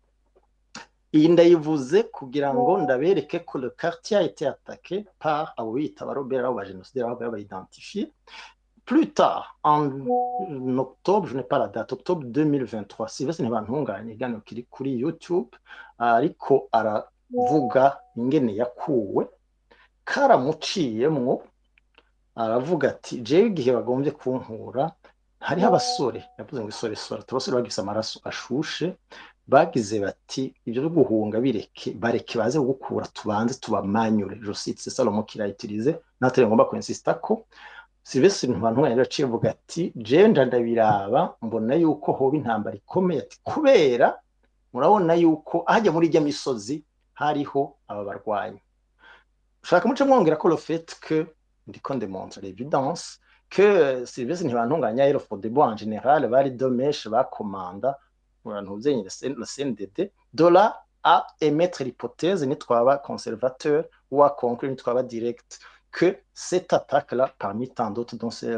Iyi ndayivuze kugira ngo ndabereke ko le quartier a été attaqué par abo bita abarobera abo bagenosideri abo baidentifié. Plus tard, en octobre, je n'ai pas la date, octobre 2023, Sylvestre Ntibantunganya ikiganiro kiri kuri YouTube, ariko aravuga ingene yakuwe, karamuciyemwo, aravuga ati jewe igihe bagombye kunkura hariho abasore, yavuze ngo isoresora, abasore bagise amaraso ashushe, bagize bati ibyo byo guhunga bareke baze gukura tubanze tubamanyure. Je cite, c'est ça le mot qu'il a utilisé, natwe ngomba kuinsista ko Sylvestre Ntibantunganya yaciye avuga ati jewe ndabiraba mbona yuko hoba intambara ikomeye, ati kubera murabona yuko ahajya muri ijya misozi hariho aba barwanyi. Ushaka muce mwongera ko le fait que ndiko ndemonstre l'évidence que Sylvestre Ntibantunganya et le Frodebo en général bari domeshe bakomanda ntuzenya le CNDD de là à émettre l'hypothèse nitwaba conservateur ou à conclure nitwaba direct que cette attaque-là, parmi tant d'autres, dont c'est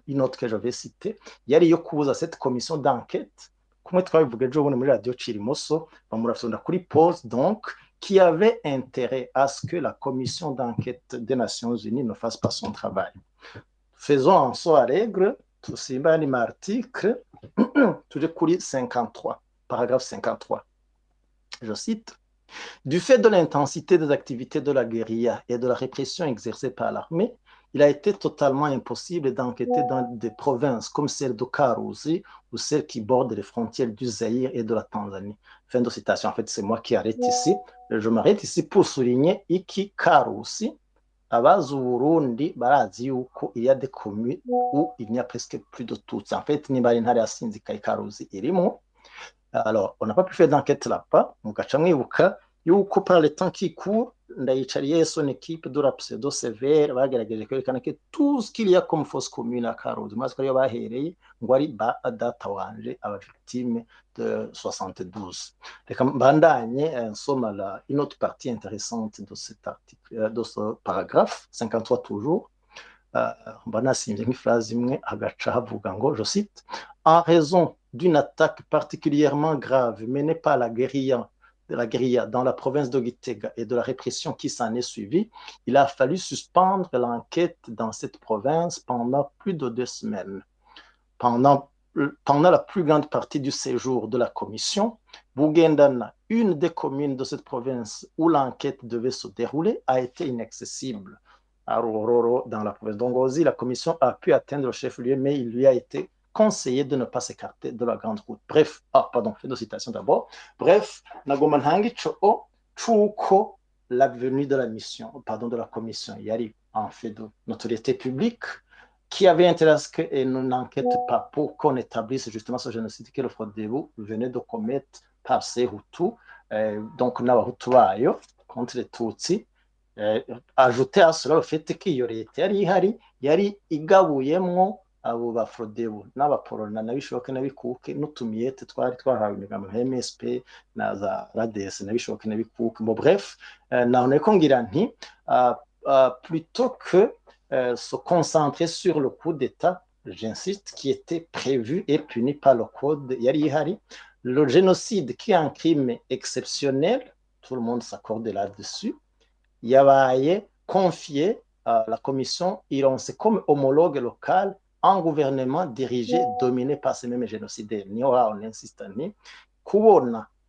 une autre que je vais citer, yari yo kubuza cette commission d'enquête, kumwe twabivuga ejo bundi muri radio Cirimoso, bamurafunda kuri pause, donc, qui avait intérêt à ce que la commission d'enquête des Nations Unies ne fasse pas son travail. Faisons en soi règle, tout simba ni article, toujours kuri 53, paragraphe 53. Je cite. Du fait de l'intensité des activités de la guérilla et de la répression exercée par l'armée, il a été totalement impossible d'enquêter dans des provinces comme celle de Karuzi ou celles qui bordent les frontières du Zaïre et de la Tanzanie. Fin de citation. En fait, c'est moi qui arrête ici. Je m'arrête ici pour souligner iki Karuzi. Abazi Burundi barazi yuko il y a des communes où il n'y a presque plus de Tutsi. En fait, niba ari ntara yasinzikaye Karuzi irimo. Alors, on n'a pas pu faire d'enquête là-bas. Mugaca mwibuka yuko par le temps qui court, Ndayicariye son équipe de la pseudo sévère bagerageje kwerekana que tout ce qu'il y a comme fausse commune à Karuzi, moi, ariyo bahereye ngo ari ba data wanje aba victime de 72. Reka mbandanye nsoma une autre partie intéressante de cet article, de ce paragraphe 53 toujours. Mba nasimvye nk'iphrase imwe hagaca havuga ngo, je cite, en raison d'une attaque particulièrement grave menée par la guérilla dans la province de Gitega et de la répression qui s'en est suivie, il a fallu suspendre l'enquête dans cette province pendant plus de 2 semaines. Pendant la plus grande partie du séjour de la commission, Bugendana, une des communes de cette province où l'enquête devait se dérouler, a été inaccessible. À Rororo, dans la province d'Ongozi, la commission a pu atteindre le chef-lieu, mais il lui a été conseillé de ne pas s'écarter de la grande route. Bref, fin de citation d'abord. Bref, nagoma ntangico c'uko la venue de la commission yari en fait de notoriété publique qui avait intérêt à ce qu'on n'enquête pas pour qu'on établisse justement ce génocide que le Frodebo venait de commettre par ces Hutus, donc n'abahutu bayo contre les Tutsi. Ajouter à cela le fait qu'il yari igabuyemwo abo ba Frodebo n'abaporona nabishoboke nabikuke n'utumiyete twari twahawe imigambo nka MSP na za RADES nabishoboke nabikuke. Bon bref, naone ko ngira nti plutôt que se concentrer sur le coup d'État, j'insiste, qui était prévu et puni par le code yari ihari, le génocide qui est un crime exceptionnel, tout le monde s'accorde là-dessus, yabaye confié à la commission ironse comme homologue local un gouvernement dirigé, dominé par ces mêmes génocidaires. On insiste,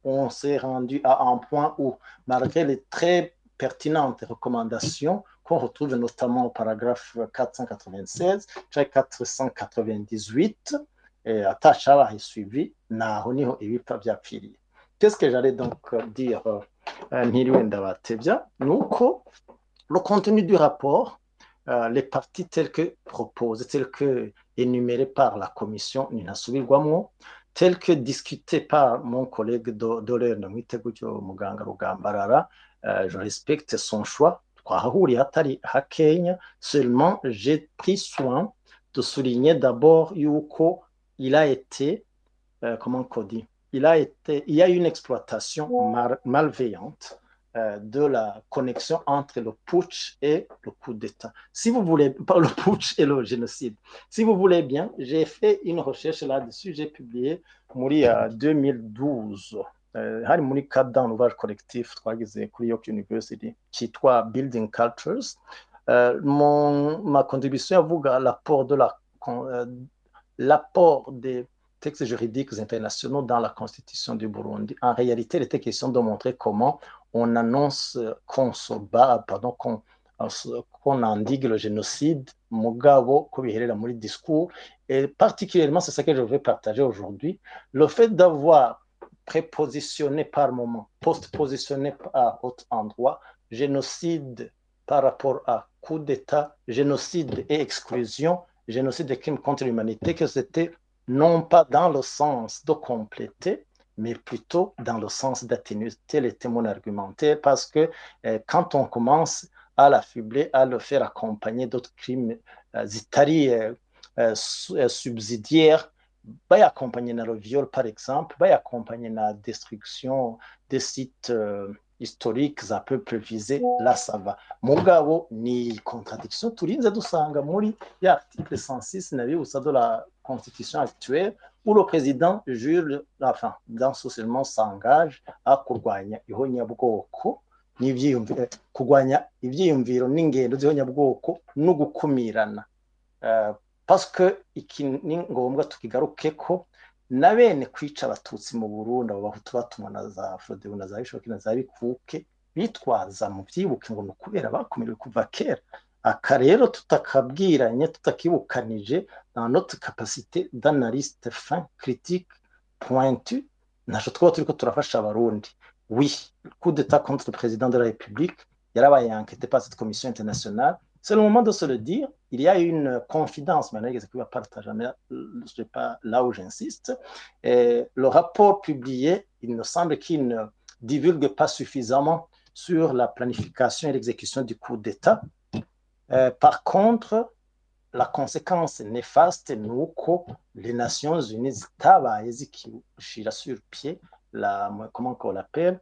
on s'est rendu à un point où, malgré les très pertinentes recommandations qu'on retrouve notamment au paragraphe 496, 498, et attache à la suivi, qu'est-ce que j'allais donc dire, le contenu du rapport, les parties telles que proposées, telles que énumérées par la commission, telles que discutées par mon collègue Dolerne Mwitegutyo Muganga Rugambarara, je respecte son choix. Seulement, j'ai pris soin de souligner d'abord yuko il a été, comment on dit, il y a une exploitation malveillante de la connexion entre le putsch et le coup d'État. Si vous voulez, pas le putsch et le génocide. Si vous voulez bien, j'ai fait une recherche là-dessus, j'ai publié muri 2012. hari muri cadre d'un ouvrage collectif twagize kuri York University cyitwa Building Cultures. Ma contribution avuga l'apport des textes juridiques internationaux dans la Constitution du Burundi. En réalité, il était question de montrer comment on annonce qu'on se bat, pardon, qu'on endigue le génocide, mugabo ko biherera muri discours. Et particulièrement, c'est ça que je veux partager aujourd'hui, le fait d'avoir prépositionné par moment, post-positionné à autre endroit, génocide par rapport à coup d'État, génocide et exclusion, génocide et crime contre l'humanité, que c'était non pas dans le sens de compléter, mais plutôt dans le sens d'atténuer. Tel était mon argumentaire, parce que quand on commence à l'affubler, à le faire accompagner d'autres crimes subsidiaires, accompagner dans le viol, par exemple, accompagner dans la destruction des sites historiques à peuple visé, là ça va. Mugabo ni contradiction turinze dusanga muri l'article 106 de la constitution actuelle, où le président jure, enfin, dans ce seulement s'engage à kurwanya ihonyabwoko kurwanya ivyiyumviro n'ingendo z'ihonyabwoko no gukumirana. Parce que iki ni ngombwa tukigaruke ko na bene kwica abatutsi mu Burundi, abo bahutu batumwa na za Frodebu na za Bishoki na za Bikuke, bitwaza mu byibuke ngo nukubera bakomerewe kuva kera. Aka rero tutakabwiranye, tutakibukanije dans notre capacité d'analyste fin, critique, pointu, naco twaba turiko turafasha abarundi. Oui, le coup d'état contre le président de la République yarabaye enquêté par cette commission internationale. C'est le moment de se le dire. Il y a une confidence, maintenant, que je vais partager, mais ce n'est pas là où j'insiste. Le rapport publié, il me semble qu'il ne divulgue pas suffisamment sur la planification et l'exécution du coup d'État. Par contre, la conséquence néfaste, nous, que les Nations Unies zitabaye zikishira sur pied, comment on l'appelle,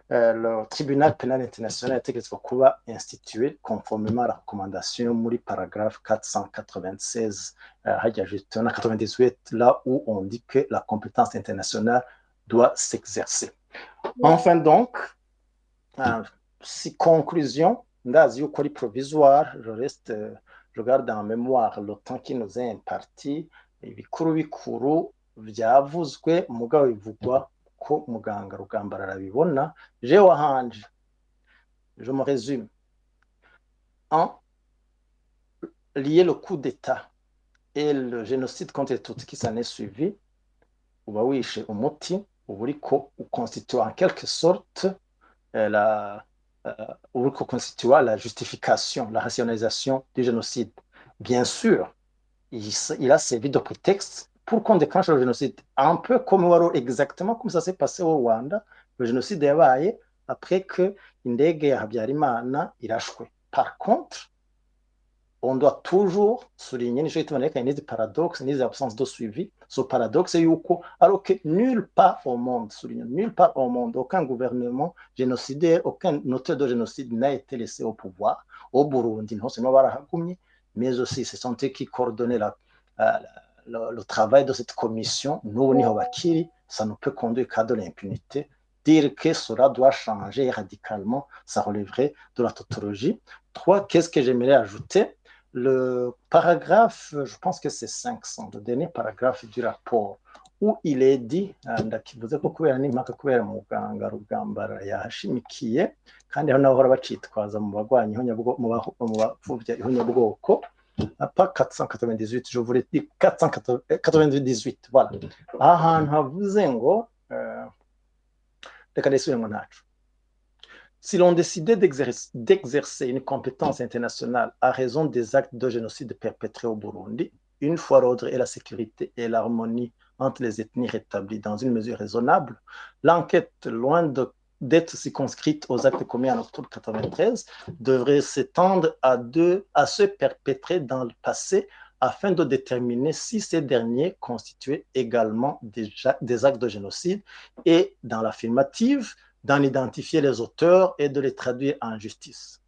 le tribunal pénal international yategetswe kuba institué conformément à la recommandation muri paragraphe 496 hajya justement 98, là où on dit que la compétence internationale doit s'exercer. Enfin donc, si conclusion, ndazi yuko ari provisoire, je garde en mémoire le temps qui nous est imparti, ibikuru bikuru byavuzwe mugabo bivugwa ko muganga Rugambara arabibona. Je me résume. Lier le coup d'État et le génocide contre les Tutsis qui s'en est suivi, uba wishe umuti uba uriko uconstitue en quelque sorte la justification, la rationalisation du génocide. Bien sûr, il a servi de prétexte pour qu'on déclenche le génocide, un peu exactement comme ça s'est passé au Rwanda. Le génocide est yabaye après que indege ya Habyarimana irashwe. Par contre, on doit toujours souligner des paradoxes, des absences de suivi. Ce paradoxe, c'est alors que nulle part au monde, aucun gouvernement génocidaire, aucun auteur de génocide n'a été laissé au pouvoir. Au Burundi, non seulement barahagumye, mais aussi ce sont eux qui coordonnaient le travail de cette commission. Nous, ça ne peut conduire qu'à de l'impunité. Dire que cela doit changer radicalement, ça relèverait de la tautologie. 3, qu'est-ce que j'aimerais ajouter? Le paragraphe, je pense que c'est 500, le dernier paragraphe du rapport, où il est dit, ndakivuze ko kubera n'impaka kubera muganga Rugambara yahashimikiye, kandi aho naho bacitwaza mu bagwanyi mu bapfuvya ihonyabwoko, pas 498, je voulais dire 498, voilà. Ahantu havuze ngo reka desubiremo ntacu. Si l'on décidait d'exercer une compétence internationale à raison des actes de génocide perpétrés au Burundi, une fois l'ordre et la sécurité et l'harmonie entre les ethnies rétablies dans une mesure raisonnable, l'enquête, loin d'être circonscrite aux actes commis en octobre 1993, devrait s'étendre à ceux perpétrés dans le passé afin de déterminer si ces derniers constituaient également des actes de génocide et, dans l'affirmative, d'en identifier les auteurs et de les traduire en justice.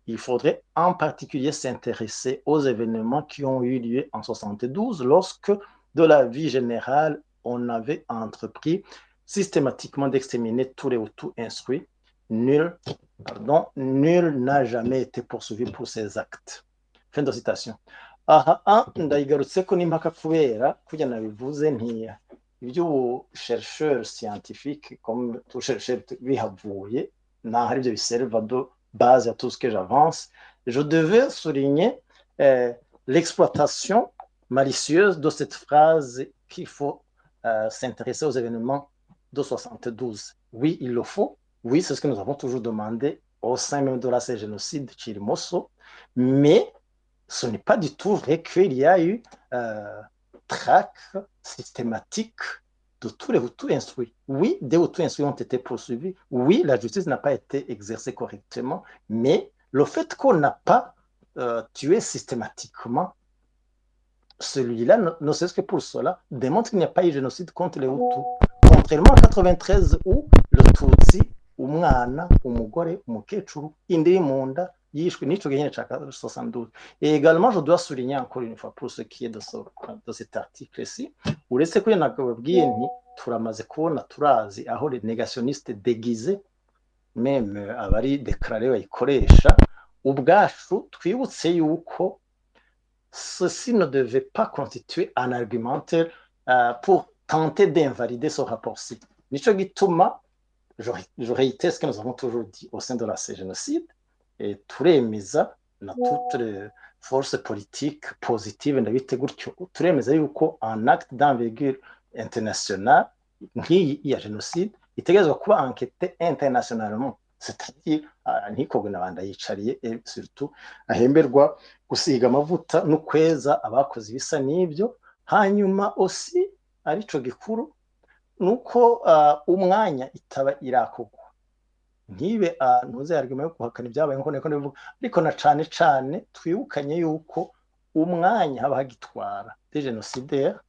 Il faudrait en particulier s'intéresser aux événements qui ont eu lieu en 1972 lorsque, de la vie générale, on avait entrepris systématiquement d'exterminer tous les Hutus instruits. Nul n'a jamais été poursuivi pour ces actes. Fin de citation. Aha ndayigarutseko n'impaka kubera kugira nabivuze ntiya iby'ubu chercheur scientifique comme tout chercheur bihavuye naho ari byo biserva de base à tout ce que j'avance. Je devais souligner l'exploitation malicieuse de cette phrase qu'il faut s'intéresser aux événements de 72. Oui, il le faut. Oui, c'est ce que nous avons toujours demandé au sein même de la génocide Chirimoso. Mais ce n'est pas du tout vrai qu'il y a eu traque systématique de tous les Hutus instruits. Oui, des Hutus instruits ont été poursuivis. Oui, la justice n'a pas été exercée correctement. Mais le fait qu'on n'a pas tué systématiquement celui-là, ne serait-ce que pour cela, démontre qu'il n'y a pas eu génocide contre les Hutus. Contrairement à 93 où le Tutsi, umwana, umugore, umukecuru, indi munda, yishwe n'ico gihene ca 72. Et également, je dois souligner encore une fois pour ce qui est de cet article-ci, uretse ko nababwiye nti turamaze kubona turazi aho les négationnistes déguisés meme abari déclaré bayikoresha ubwacu twibutse yuko ceci ne devait pas constituer un argumentaire pour tenter d'invalider ce rapport-ci. Nico gituma, je réitère ce que nous avons toujours dit au sein de la génocide, et turemeza na toutes les forces politiques positives ndabite gutyo turemeza yuko un acte d'envergure internationale nk'iyi ya génocide itegerezwa kuba enquêté internationalement, c'est-à-dire ntikogwe n'abanda yicariye et surtout ahemberwa gusiga amavuta no kweza abakoze ibisa n'ibyo. Hanyuma aussi arico gikuru nuko umwanya itaba irakogwa ntibe ntuze argument yo kuhakana ibyabaye nko neko ndivuga, ariko na cane twibukanye yuko umwanya haba hagitwara des génocidaires,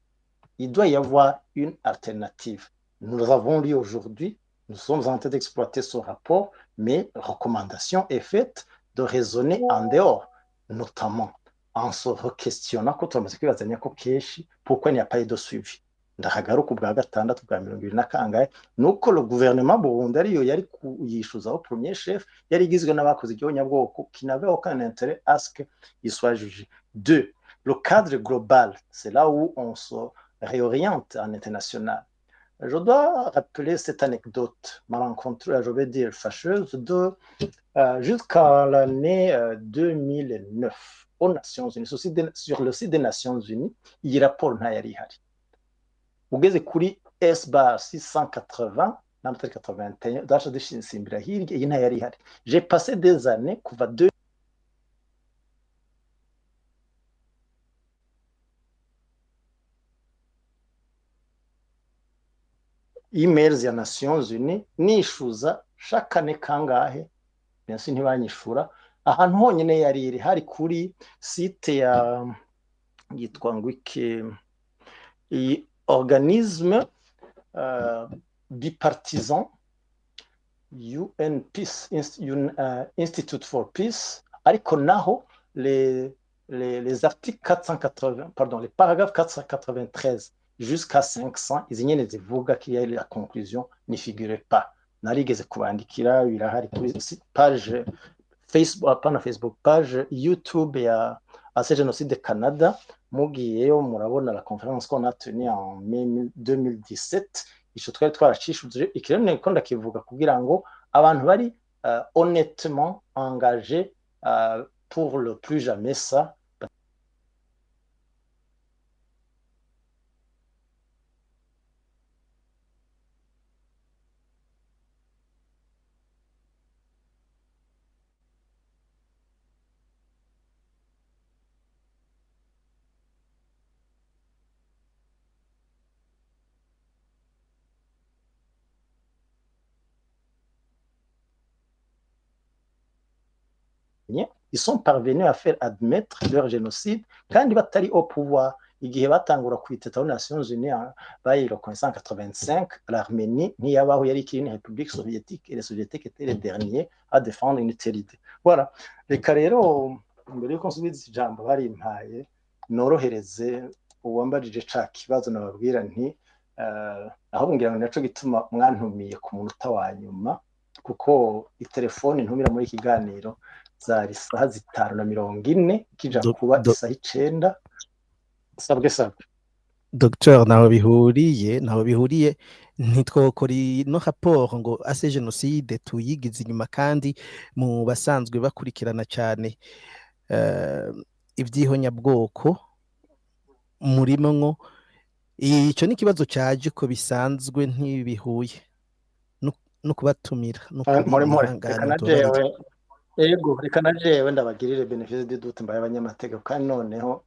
il doit y avoir une alternative. Nous avons lu aujourd'hui, nous sommes en train d'exploiter ce rapport, mais recommandation est faite de raisonner en dehors, notamment en se requestionnant ko turamaze kwibazanya ko keshi pourquoi il n'y a pas eu de suivi. Ndahagaruka ubwa gatandatu bwa 2020 nuko le gouvernement Burundi ariyo yari kuyishuzaho premier chef yari igizwe n'abakoze igihonyabwoko qui n'avait aucun intérêt à ce qu'il soit jugé. 2. Le cadre global, c'est là où on se réoriente en international. Je dois rappeler cette anecdote malencontreuse, je vais dire fâcheuse, de jusqu'à l'année 2009 aux Nations Unies, sur le site des Nations Unies, il y a rapport ntayari hari. Ugeze kuri S-bar 680 na 81 dacha dushinsimbira hirya iyi ntayari hari. J'ai passé des années kuva 2 emails ya Nations Unies nishuza chaque année kangahe benshi ntibanyishura ahantu honyine yari iri hari kuri site ya yitwa ngwike organisme bipartisan UN Peace Institute for Peace, ariko naho les articles 480, pardon, les paragraphes 493 jusqu'à 500, izi nyene zivuga qu'il y a la conclusion n'y figurait pas. Narigeze kubandikira birahari kuri page Facebook, pas Facebook, page YouTube ya AC Génocide Canada. Mugiyeyo murabona la conférence qu'on a tenue en mai 2017, ico twari twaracishuje ikiremne ko ndakivuga kugira ngo abantu bari honnêtement engagés pour le plus jamais ça. Ils sont parvenus à faire admettre leur génocide quand ils battent au pouvoir. igihe batangura kwiteta aux Nations Unies bayirokoye 1985 l'Arménie ntiyabaho yari ikiri une république soviétique et les soviétiques étaient les derniers à défendre une telle idée. Voilà, reka rero mbere yuko nsubiza ijambo barimpaye norohereze uwambajije ca kibazo nababwira nti aho ngira ngo naco gituma mwantumiye ku munota wa nyuma kuko itelefone ntumira muri ikiganiro zari isaha 5:40 kija kuba isaha 9. Sabwe Docteur naho bihuriye ntitwokora no rapport ngo ase genocide tuyigize inyuma kandi mu basanzwe bakurikirana cyane ibyihonyabwoko murimwo icyo ni ikibazo cyaje ko bisanzwe ntibihuye no kubatumira no reka na jewe ndabagirire benefice du doute mbaye abanyamategeko kandi noneho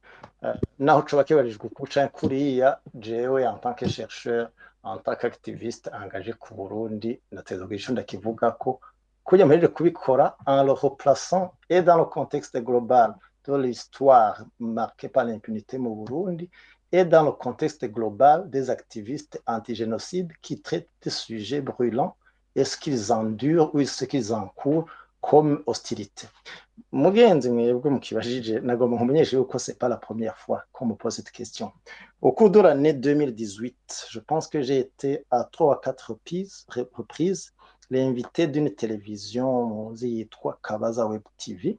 naho coba kibarijwe kuca kuriya jewe en tant que chercheur en tant qu'activiste engagé ku Burundi nateza kugisho ndakivuga ko kujya mpejeje kubikora en le replaçant et dans le contexte global de l'histoire marquée par l'impunité mu Burundi et dans le contexte global des activistes anti-génocide qui traitent des sujets brûlants et ce qu'ils endurent ou ce qu'ils encourent comme hostilité. Mugenzi mwebwe mukibajije nagomba nkumenyeshe yuko c'est pas la première fois qu'on me pose cette question. Au cours de l'année 2018, je pense que j'ai été à 3 à 4 reprises l'invité d'une télévision yitwa Kabaza Web TV.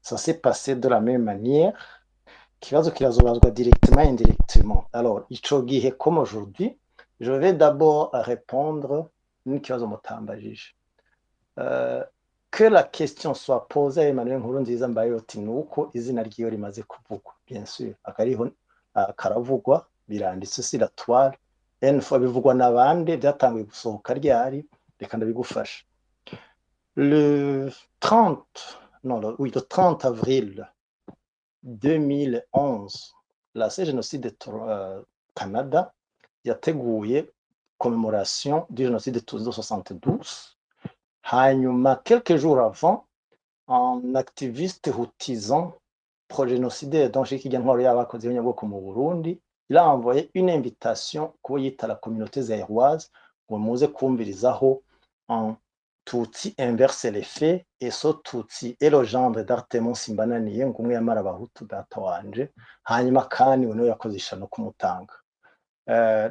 Ça s'est passé de la même manière. Kibazo kirazobazwa directement et indirectement. Alors, ico gihe comme aujourd'hui, je vais d'abord répondre n'ikibazo mutambajije. Que la question soit posée à Emmanuel Nkurunziza Mbayoti nuko izina ryiyo rimaze kuvugwa, bien sûr akariho karavugwa biranditse sur la toile une fois bivugwa nabande byatangiye gusohoka ryari reka ndabigufasha. Le 30 avril 2011 la génocide de Canada yateguye commémoration du génocide de 72. Hanyuma, quelques jours avant, un activiste houtisan pro-génocidaire dont j'ai dit Burundi, il a envoyé une invitation à la communauté zaïroise pour muze kumvirizaho un Tutsi inverse les faits et ce Tutsi est le gendre d'Artemon Simbananiye ngumwe yamara abahutu data wanje hanyuma kandi uno yakozisha no kumutanga.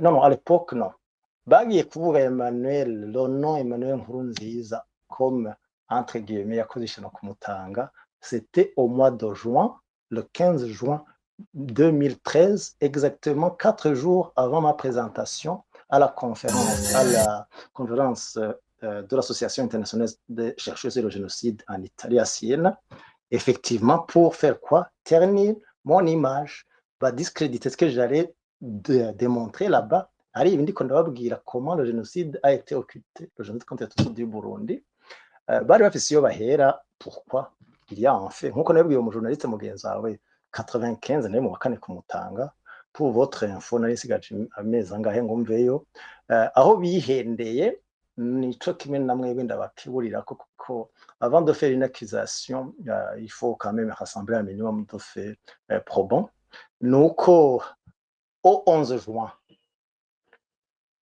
Non, à l'époque non. Bagiye kuvuga Emmanuel, le nom Emmanuel Nkurunziza comme entre guillemets yakozisha no kumutanga, c'était au mois de juin, le 15 juin 2013, exactement 4 jours avant ma présentation à la conférence de l'Association internationale des chercheurs sur le génocide en Italie à Sienne, effectivement pour faire quoi? Ternir mon image, va discréditer ce que j'allais démontrer là-bas. Ari ndiko ndababwira comment le génocide a été occulté, le génocide contre tout du Burundi. Bari bafise iyo bahera, pourquoi? Il y a en fait, nkuko nabibwiye mu journaliste mugenzi wawe 95 nayo mu bakane kumutanga. Pour votre info nari sigaje amezi angahe ngo mveyo, aho bihendeye nico kimwe namwe ndabakiburira kuko avant de faire une accusation, il faut quand même rassembler un minimum de faits probants. Nuko au 11 juin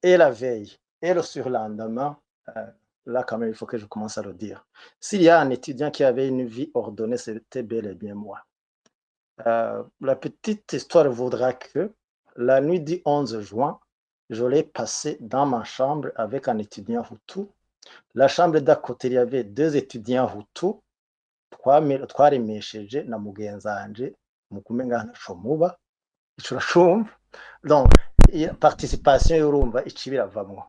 et la veille et le surlendemain, là quand même il faut que je commence à le dire. S'il y a un étudiant qui avait une vie ordonnée, c'était bel et bien moi. La petite histoire voudra que la nuit du 11 juin, je l'ai passé dans ma chambre avec un étudiant Hutu. La chambre d'à côté, il y avait 2 étudiants Hutu. Twaremesheje na mugenzi wanje mukumenga ntaco muba ico rashumva. Donc participation y'urumva icibiravamwo.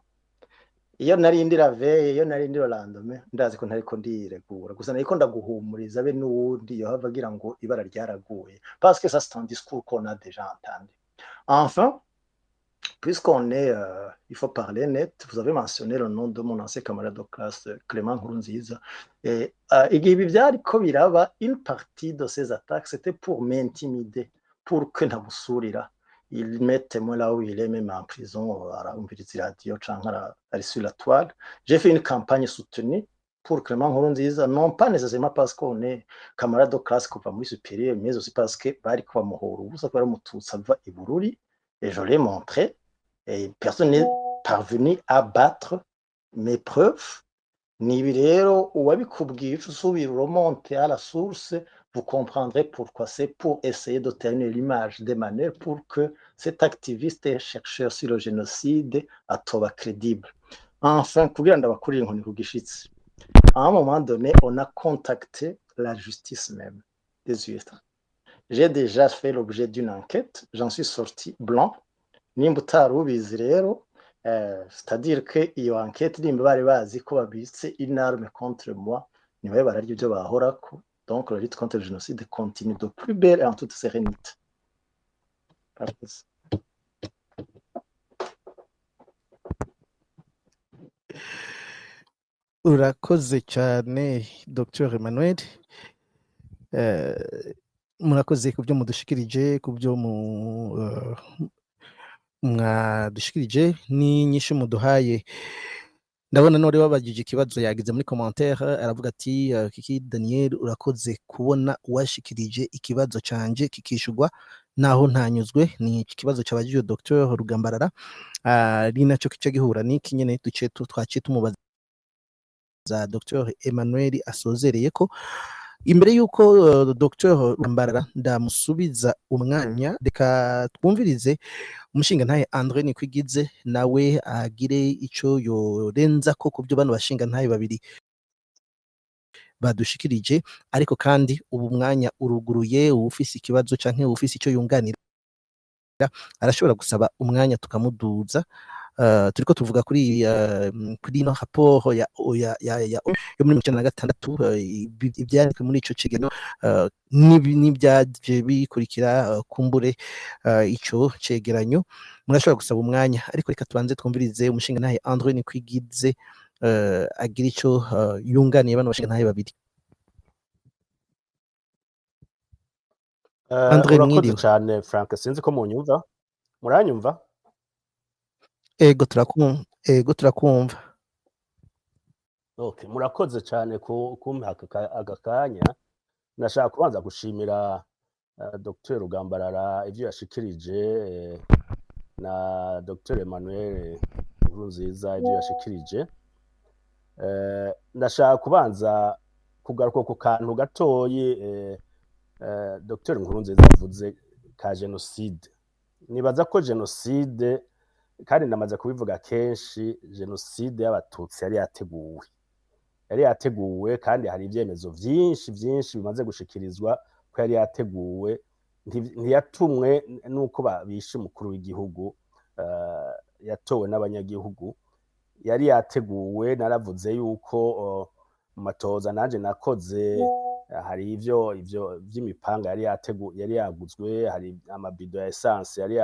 Iyo narindira veille, iyo narindira lendemain, ndazi ko ntariko ndiregura. Gusa nariko ndaguhumuriza be n'uwundi yohava agira ngo ibara ryaraguye. Parce que ça c'est un discours qu'on a déjà entendu. Enfin, puisqu'on est, il faut parler net, vous avez mentionné le nom de mon ancien camarade de classe, Clément Nkurunziza. Et igihe byariko biraba, une partie de ces attaques, c'était pour m'intimider, pour que ntamusurira. Il mettait moi là où il est, même en prison, à la radio, sur la toile. J'ai fait une campagne soutenue pour Clément Nkurunziza, non pas nécessairement parce qu'on est camarade de classe kuva muri supérieur, mais aussi parce que bari kubamuhora ubusa kubera umututsi ava i Bururi, et je l'ai montré, et personne n'est parvenu à battre mes preuves. Nibi rero uwabikubwiye usubira remonte à la source, vous comprendrez pourquoi. C'est pour essayer de tenir l'image des manières pour que cet activiste et chercheur sur le génocide atoba crédible. Enfin, kugira ndabakuriye inkoni ku gishitsi. À un moment donné, on a contacté la justice même des USA. J'ai déjà fait l'objet d'une enquête, j'en suis sorti blanc. Nimba utarubizi rero, c'est-à-dire que iyo enquête nimba bari bazi ko babitse une arme contre moi, nibaye bararya ibyo bahorako. Donc la lutte contre le génocide continue de plus belle et en toute sérénité. urakoze cyane Dr Emmanuel, murakoze ku byo mudushikirije, ku byo mwadushikirije n'inyinshi muduhaye. Ndabona none babagije ikibazo yagize muri commentaire, aravuga ati Kiki Daniel, urakoze kubona washikirije ikibazo canje kikishurwa naho ntanyuzwe. Ni ikibazo cyabajije Dr Rugambarara, ari nacyo kice gihura n'iki nyene duce twaciye tumubaza Dr Emmanuel asozereye ko. Imbere y'uko Dr Rugambarara ndamusubiza umwanya, reka twumvirize umushinga ntahe André Nikwigize nawe agire ico yorenza ko kubyo bano bashinga ntahe babiri badushikirije. Ariko kandi ubu mwanya uruguruye, ufise ikibazo canke ufise ico yunganira arashobora gusaba umwanya tukamuduza. Turiko tuvuga kuri ino raporo yo muri 1996, ibyanditswe muri ico cegeranyo n'ibyaje bikurikira kumbure ico cegeranyo. Murashobora gusaba umwanya, ariko reka tubanze twumvirize umushinga ntahe André Nikwigize agira ico yunganiye bano bashinga ntahe babiri. André, urakoze mwiriwe. cyane Frank, sinzi ko munyumva, muranyumva? Ego turakumva. Okay, murakoze cyane kumpa aka kanya. Nashaka kubanza gushimira Dr Rugambarara ivyo yashikirije, na Dr Emmanuel Nkurunziza ivyo yashikirije. Ndashaka kubanza kugaruka ku kantu gatoyi Dr Nkurunziza avuze ka genocide. Nibaza ko genocide, kandi namaze kubivuga kenshi, genocide y'abatutsi yari yateguwe kandi hari ibyemezo byinshi bimaze gushikirizwa ko yari yateguwe. Ntiyatumwe nuko babishe umukuru w'igihugu, yatowe n'abanyagihugu. Yari yateguwe, naravuze yuko mu matoza nanje nakoze hari ivyo vy'imipanga yari yaguzwe, hari amabido ya essence yari